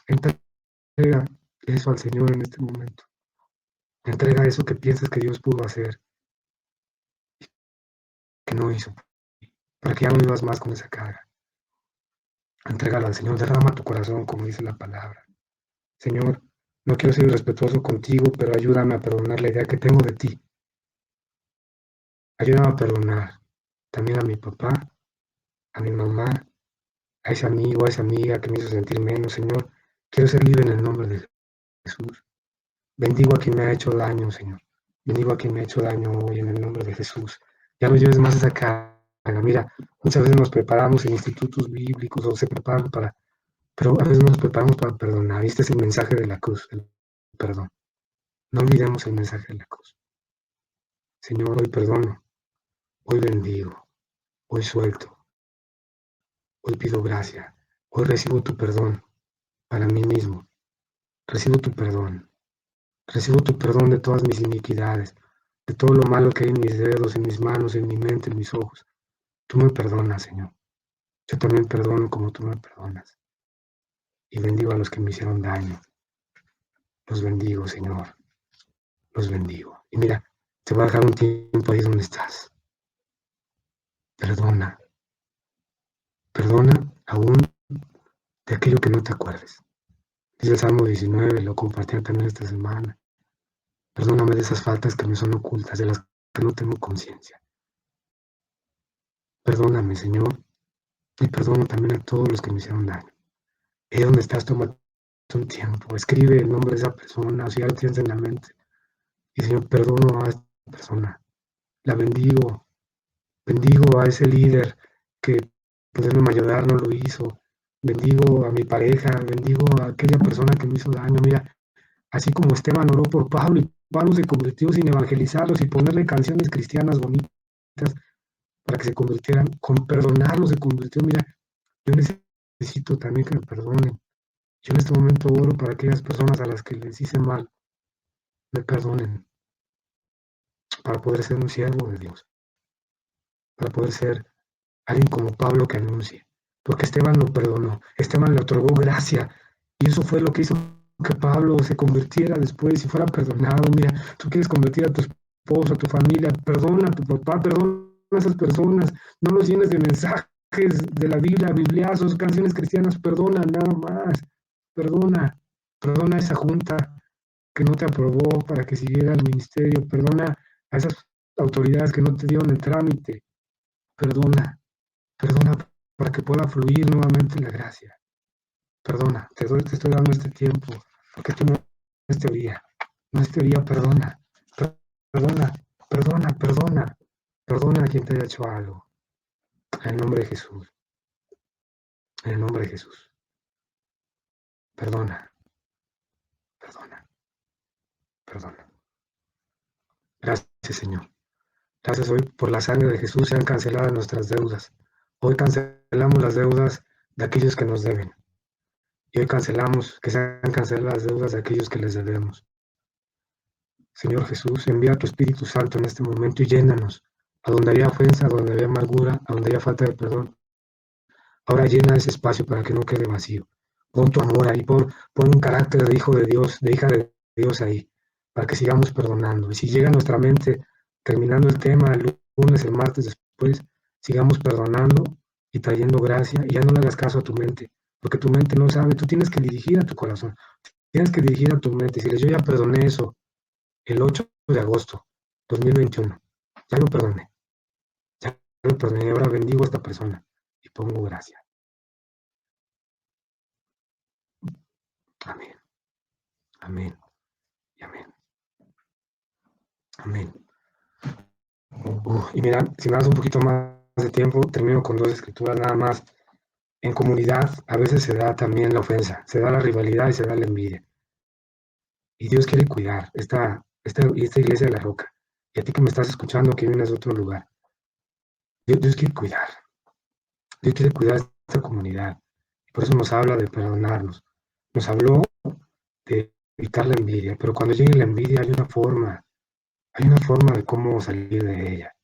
entrega eso al Señor en este momento. Entrega eso que piensas que Dios pudo hacer, que no hizo, para que ya no vivas más con esa carga. Entrégalo al Señor, derrama tu corazón, como dice la palabra. Señor, no quiero ser irrespetuoso contigo, pero ayúdame a perdonar la idea que tengo de ti. Ayúdame a perdonar también a mi papá, a mi mamá, a ese amigo, a esa amiga que me hizo sentir menos, Señor. Quiero ser libre en el nombre de Jesús. Bendigo a quien me ha hecho daño, Señor. Bendigo a quien me ha hecho daño hoy en el nombre de Jesús. Ya no lleves más esa carga. Mira, muchas veces nos preparamos en institutos bíblicos o se preparan para, pero a veces nos preparamos para perdonar. Y este es el mensaje de la cruz, el perdón. No olvidemos el mensaje de la cruz. Señor, hoy perdono, hoy bendigo, hoy suelto, hoy pido gracia, hoy recibo tu perdón para mí mismo. Recibo tu perdón de todas mis iniquidades, de todo lo malo que hay en mis dedos, en mis manos, en mi mente, en mis ojos. Tú me perdonas, Señor. Yo también perdono como tú me perdonas. y bendigo a los que me hicieron daño. Los bendigo, Señor. Los bendigo. Y mira, te voy a dejar un tiempo ahí donde estás. Perdona. Perdona aún de aquello que no te acuerdes. Dice el Salmo 19, lo compartí también esta semana. Perdóname de esas faltas que me son ocultas, de las que no tengo conciencia. Perdóname, Señor, y perdono también a todos los que me hicieron daño. Ahí donde estás, tómate un tiempo, escribe el nombre de esa persona, o si ya lo tienes en la mente. Y Señor, perdono a esta persona. La bendigo. Bendigo a ese líder que pudiéndome ayudar no lo hizo. Bendigo a mi pareja, bendigo a aquella persona que me hizo daño. Mira, así como Esteban oró por Pablo y Pablo se convirtió sin evangelizarlos y ponerle canciones cristianas bonitas para que se convirtieran, con perdonarlos se convirtió. Mira, yo necesito también que me perdonen. Yo en este momento oro para aquellas personas a las que les hice mal, me perdonen, para poder ser un siervo de Dios, para poder ser alguien como Pablo que anuncie. Porque Esteban lo perdonó, Esteban le otorgó gracia, y eso fue lo que hizo que Pablo se convirtiera después y fuera perdonado. Mira, tú quieres convertir a tu esposo, a tu familia, perdona a tu papá, perdona a esas personas, no los llenes de mensajes de la Biblia, bibliazos, canciones cristianas, perdona nada más, perdona, perdona a esa junta que no te aprobó para que siguiera el ministerio, perdona a esas autoridades que no te dieron el trámite, perdona, perdona para que pueda fluir nuevamente la gracia. Perdona, te estoy dando este tiempo, porque tú no es teoría, no es teoría, perdona, perdona, perdona, perdona, perdona a quien te haya hecho algo. En el nombre de Jesús, en el nombre de Jesús, perdona, perdona, perdona. Gracias, Señor. Gracias hoy por la sangre de Jesús, sean canceladas nuestras deudas. Hoy cancelamos las deudas de aquellos que nos deben. Y hoy cancelamos que sean canceladas las deudas de aquellos que les debemos. Señor Jesús, envía tu Espíritu Santo en este momento y llénanos. A donde había ofensa, a donde había amargura, a donde había falta de perdón. Ahora llena ese espacio para que no quede vacío. Pon tu amor ahí, pon un carácter de hijo de Dios, de hija de Dios ahí, para que sigamos perdonando. Y si llega a nuestra mente, terminando el tema el lunes, el martes después, sigamos perdonando y trayendo gracia. Y ya no le hagas caso a tu mente, porque tu mente no sabe. Tú tienes que dirigir a tu corazón, tienes que dirigir a tu mente. Si yo ya perdoné eso el 8 de agosto 2021, ya lo perdoné, ya lo perdoné. Ahora bendigo a esta persona y pongo gracia. Amén, amén y amén. Amén. Y mira, si me das un poquito más de tiempo, termino con dos escrituras nada más. En comunidad a veces se da también la ofensa, se da la rivalidad y se da la envidia. Y Dios quiere cuidar esta iglesia de la roca. Y a ti que me estás escuchando, que vienes de otro lugar. Dios quiere cuidar. Dios quiere cuidar esta comunidad. Y por eso nos habla de perdonarnos. Nos habló de evitar la envidia. Pero cuando llegue la envidia hay una forma de cómo salir de ella.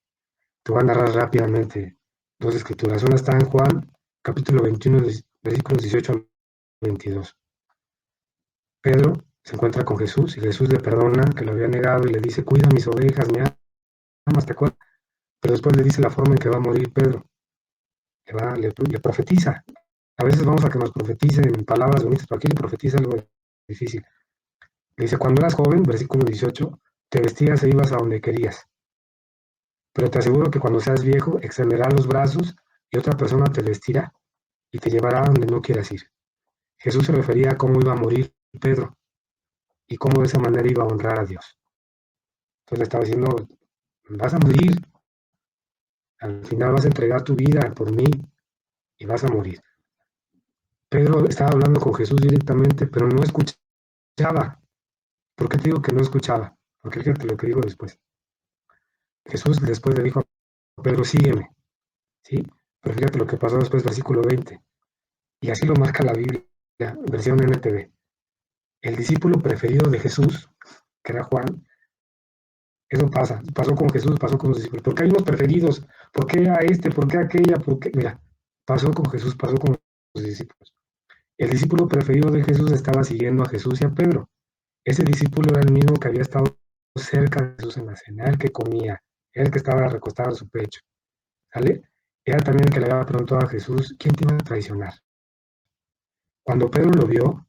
Te voy a narrar rápidamente dos escrituras. Una está en Juan, capítulo 21, versículos 18 al 22. Pedro se encuentra con Jesús y Jesús le perdona que lo había negado y le dice, cuida mis ovejas, me amas, ¿te acuerdas? Pero después le dice la forma en que va a morir Pedro. Le profetiza. A veces vamos a que nos profeticen palabras bonitas, pero aquí le profetiza algo difícil. Le dice, cuando eras joven, versículo 18, te vestías e ibas a donde querías. Pero te aseguro que cuando seas viejo, extenderás los brazos y otra persona te vestirá y te llevará a donde no quieras ir. Jesús se refería a cómo iba a morir Pedro y cómo de esa manera iba a honrar a Dios. Entonces le estaba diciendo, vas a morir, al final vas a entregar tu vida por mí y vas a morir. Pedro estaba hablando con Jesús directamente, pero no escuchaba. ¿Por qué te digo que no escuchaba? Porque fíjate lo que digo después. Jesús después le dijo a Pedro, sígueme, ¿sí? Pero fíjate lo que pasó después, versículo 20. Y así lo marca la Biblia, versión NTV. El discípulo preferido de Jesús, que era Juan, eso pasó con Jesús, pasó con los discípulos. ¿Por qué hay unos preferidos? ¿Por qué a este? ¿Por qué a aquella? ¿Por qué? Mira, pasó con Jesús, pasó con los discípulos. El discípulo preferido de Jesús estaba siguiendo a Jesús y a Pedro. Ese discípulo era el mismo que había estado cerca de Jesús en la cena, el que comía, el que estaba recostado en su pecho. ¿Sale? Era también el que le había preguntado a Jesús, ¿quién te iba a traicionar? Cuando Pedro lo vio,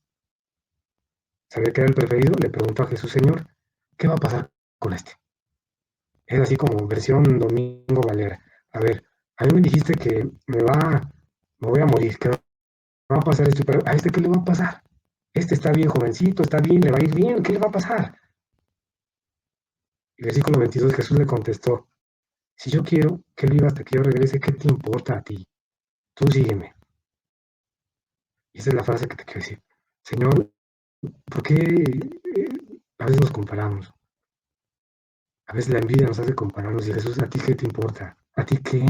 sabía que era el preferido, le preguntó a Jesús, Señor, ¿qué va a pasar con este? Es así como versión Domingo Valera. A ver, a mí me dijiste que me voy a morir, que va a pasar esto, pero ¿a este qué le va a pasar? Este está bien jovencito, está bien, le va a ir bien, ¿qué le va a pasar? Y versículo 22, Jesús le contestó, si yo quiero que él viva hasta que yo regrese, ¿qué te importa a ti? Tú sígueme. Y esa es la frase que te quiero decir. Señor, ¿por qué a veces nos comparamos? A veces la envidia nos hace compararnos y Jesús, ¿a ti qué te importa? ¿A ti qué?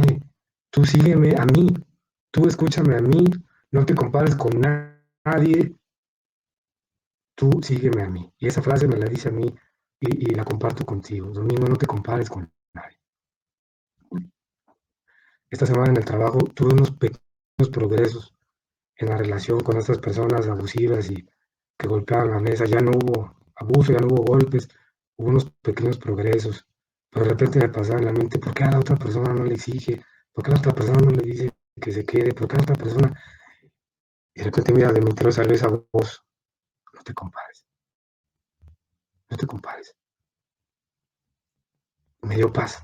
Tú sígueme a mí, tú escúchame a mí, no te compares con nadie, tú sígueme a mí. Y esa frase me la dice a mí y la comparto contigo. Domingo, no te compares con nadie. Esta semana en el trabajo tuve unos pequeños progresos en la relación con estas personas abusivas y que golpeaban la mesa. Ya no hubo abuso, ya no hubo golpes, hubo unos pequeños progresos. Pero de repente me pasaba en la mente, ¿por qué a la otra persona no le exige? ¿Por qué a la otra persona no le dice que se quede? ¿Por qué a la otra persona? Y de repente mira, de mi interior salió esa voz, no te compares, no te compares. Me dio paz.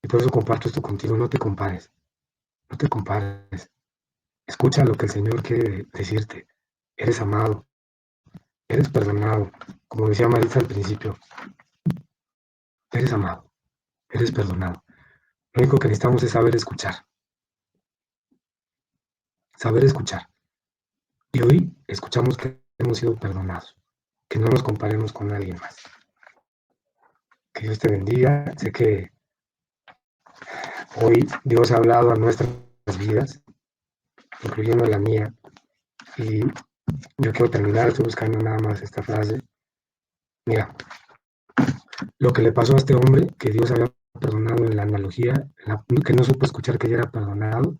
Y por eso comparto esto contigo, no te compares, no te compares. Escucha lo que el Señor quiere decirte. Eres amado, eres perdonado. Como decía Marisa al principio, eres amado, eres perdonado. Lo único que necesitamos es saber escuchar, saber escuchar. Y hoy escuchamos que hemos sido perdonados, que no nos comparemos con alguien más. Que Dios te bendiga. Sé que hoy Dios ha hablado a nuestras vidas, incluyendo la mía. Y yo quiero terminar, estoy buscando nada más esta frase. Mira, lo que le pasó a este hombre, que Dios había perdonado en la analogía, que no supo escuchar que ya era perdonado,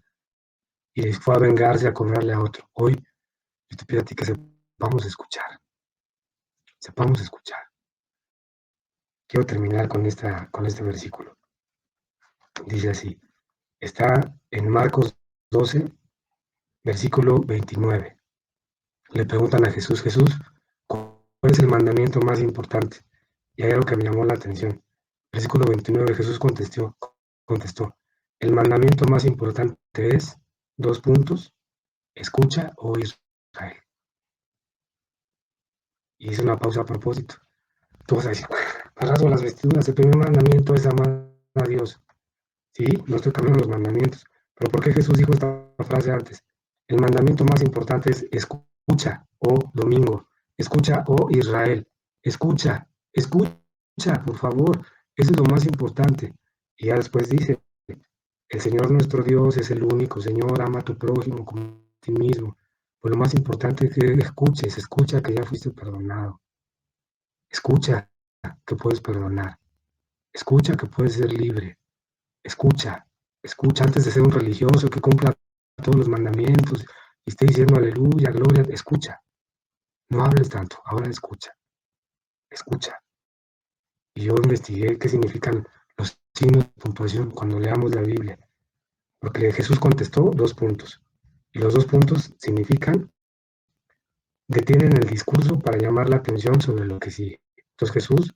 y fue a vengarse, a cobrarle a otro. Hoy yo te pido a ti que sepamos escuchar, sepamos escuchar. Quiero terminar con este versículo. Dice así, está en Marcos 12, versículo 29. Le preguntan a Jesús, Jesús, ¿cuál es el mandamiento más importante? Y hay algo que me llamó la atención. Versículo 29, Jesús contestó, el mandamiento más importante es, dos puntos, escucha, oh Israel. Y hice una pausa a propósito. Tú vas a decir, rasgo las vestiduras, el primer mandamiento es amar a Dios. Sí, no estoy cambiando los mandamientos. Pero ¿por qué Jesús dijo esta frase antes? El mandamiento más importante es escucha, oh domingo. Escucha, oh Israel. Escucha, escucha, por favor. Eso es lo más importante. Y ya después dice, el Señor nuestro Dios es el único. Señor, ama a tu prójimo como a ti mismo. Pues lo más importante es que escuches, escucha que ya fuiste perdonado. Escucha que puedes perdonar. Escucha que puedes ser libre. Escucha, escucha antes de ser un religioso que cumpla todos los mandamientos y esté diciendo aleluya, gloria. Escucha. No hables tanto, ahora escucha. Escucha. Y yo investigué qué significan los signos de puntuación cuando leamos la Biblia. Porque Jesús contestó dos puntos. Y los dos puntos significan, detienen el discurso para llamar la atención sobre lo que sigue. Entonces Jesús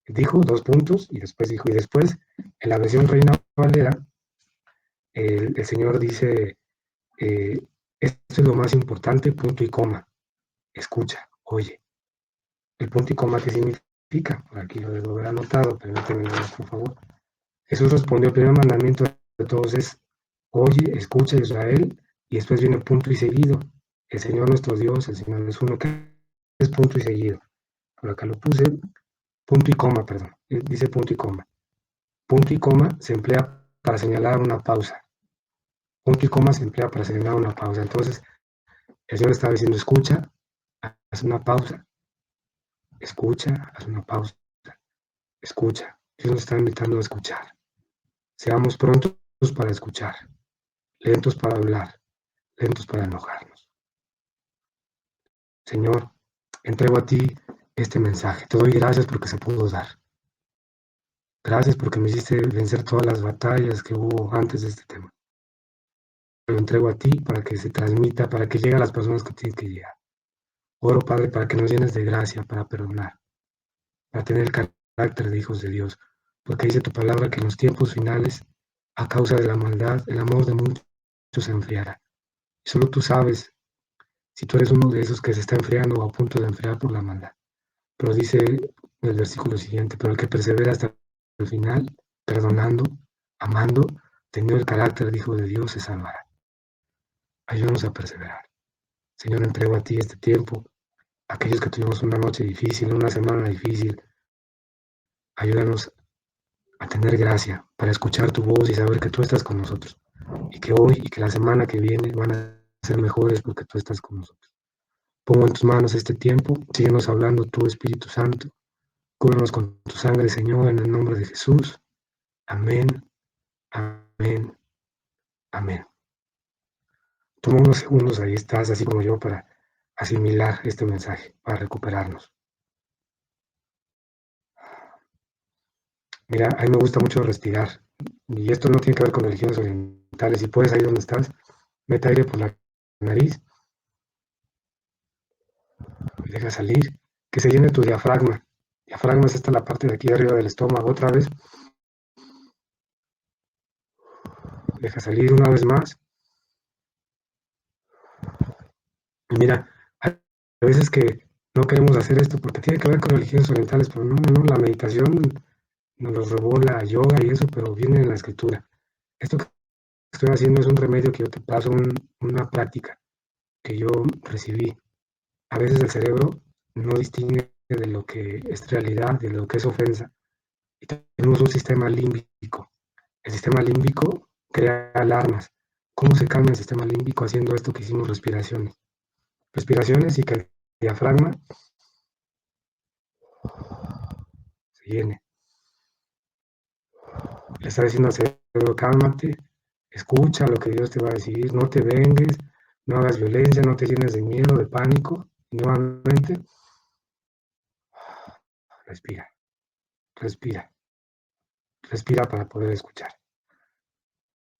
dijo dos puntos y después dijo, y después en la versión Reina Valera, el Señor dice, esto es lo más importante, punto y coma. Escucha, oye. El punto y coma, ¿qué significa? Por aquí lo debo haber anotado, permíteme, por favor. Jesús respondió, el primer mandamiento de todos es, oye, escucha Israel, y después viene punto y seguido. El Señor nuestro Dios, el Señor es uno, que es punto y seguido. Por acá lo puse, punto y coma, perdón. Dice punto y coma. Punto y coma se emplea para señalar una pausa. Punto y coma se emplea para señalar una pausa. Entonces, el Señor estaba diciendo, escucha, haz una pausa. Escucha, haz una pausa. Escucha. Dios nos está invitando a escuchar. Seamos prontos para escuchar, lentos para hablar, lentos para enojarnos. Señor, entrego a ti este mensaje. Te doy gracias porque se pudo dar. Gracias porque me hiciste vencer todas las batallas que hubo antes de este tema. Lo entrego a ti para que se transmita, para que llegue a las personas que tienen que llegar. Oro, Padre, para que nos llenes de gracia para perdonar, para tener el carácter de hijos de Dios, porque dice tu palabra que en los tiempos finales, a causa de la maldad, el amor de muchos se enfriará. Y solo tú sabes si tú eres uno de esos que se está enfriando o a punto de enfriar por la maldad. Pero dice el versículo siguiente, pero el que persevera hasta el final, perdonando, amando, teniendo el carácter de hijo de Dios, se salvará. Ayúdanos a perseverar. Señor, entrego a ti este tiempo, aquellos que tuvimos una noche difícil, una semana difícil. Ayúdanos a tener gracia para escuchar tu voz y saber que tú estás con nosotros. Y que hoy y que la semana que viene van a ser mejores porque tú estás con nosotros. Pongo en tus manos este tiempo, síguenos hablando tu Espíritu Santo. Cúbrenos con tu sangre, Señor, en el nombre de Jesús. Amén, amén, amén. Toma unos segundos, ahí estás, así como yo, para asimilar este mensaje, para recuperarnos. Mira, a mí me gusta mucho respirar, y esto no tiene que ver con religiones orientales. Si puedes, ahí donde estás, mete aire por la nariz, y deja salir, que se llene tu diafragma. Diafragma es esta la parte de aquí arriba del estómago. Otra vez, deja salir una vez más. Y mira, hay veces que no queremos hacer esto porque tiene que ver con religiones orientales, pero no, la meditación nos lo robó la yoga y eso, pero viene en la escritura. Esto que estoy haciendo es un remedio que yo te paso, una práctica que yo recibí. A veces el cerebro no distingue de lo que es realidad, de lo que es ofensa. Y tenemos un sistema límbico. El sistema límbico crea alarmas. ¿Cómo se calma el sistema límbico haciendo esto que hicimos, respiraciones? Respiraciones y que el diafragma se llene. Le está diciendo al cerebro, cálmate, escucha lo que Dios te va a decir, no te vengues, no hagas violencia, no te llenes de miedo, de pánico. Y nuevamente, respira, respira, respira para poder escuchar.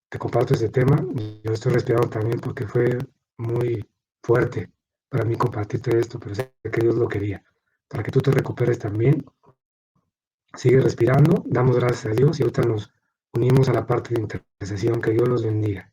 Te comparto este tema, yo estoy respirando también porque fue muy fuerte para mí compartirte esto, pero sé que Dios lo quería. Para que tú te recuperes también, sigue respirando, damos gracias a Dios y ahorita nos unimos a la parte de intercesión. Que Dios los bendiga.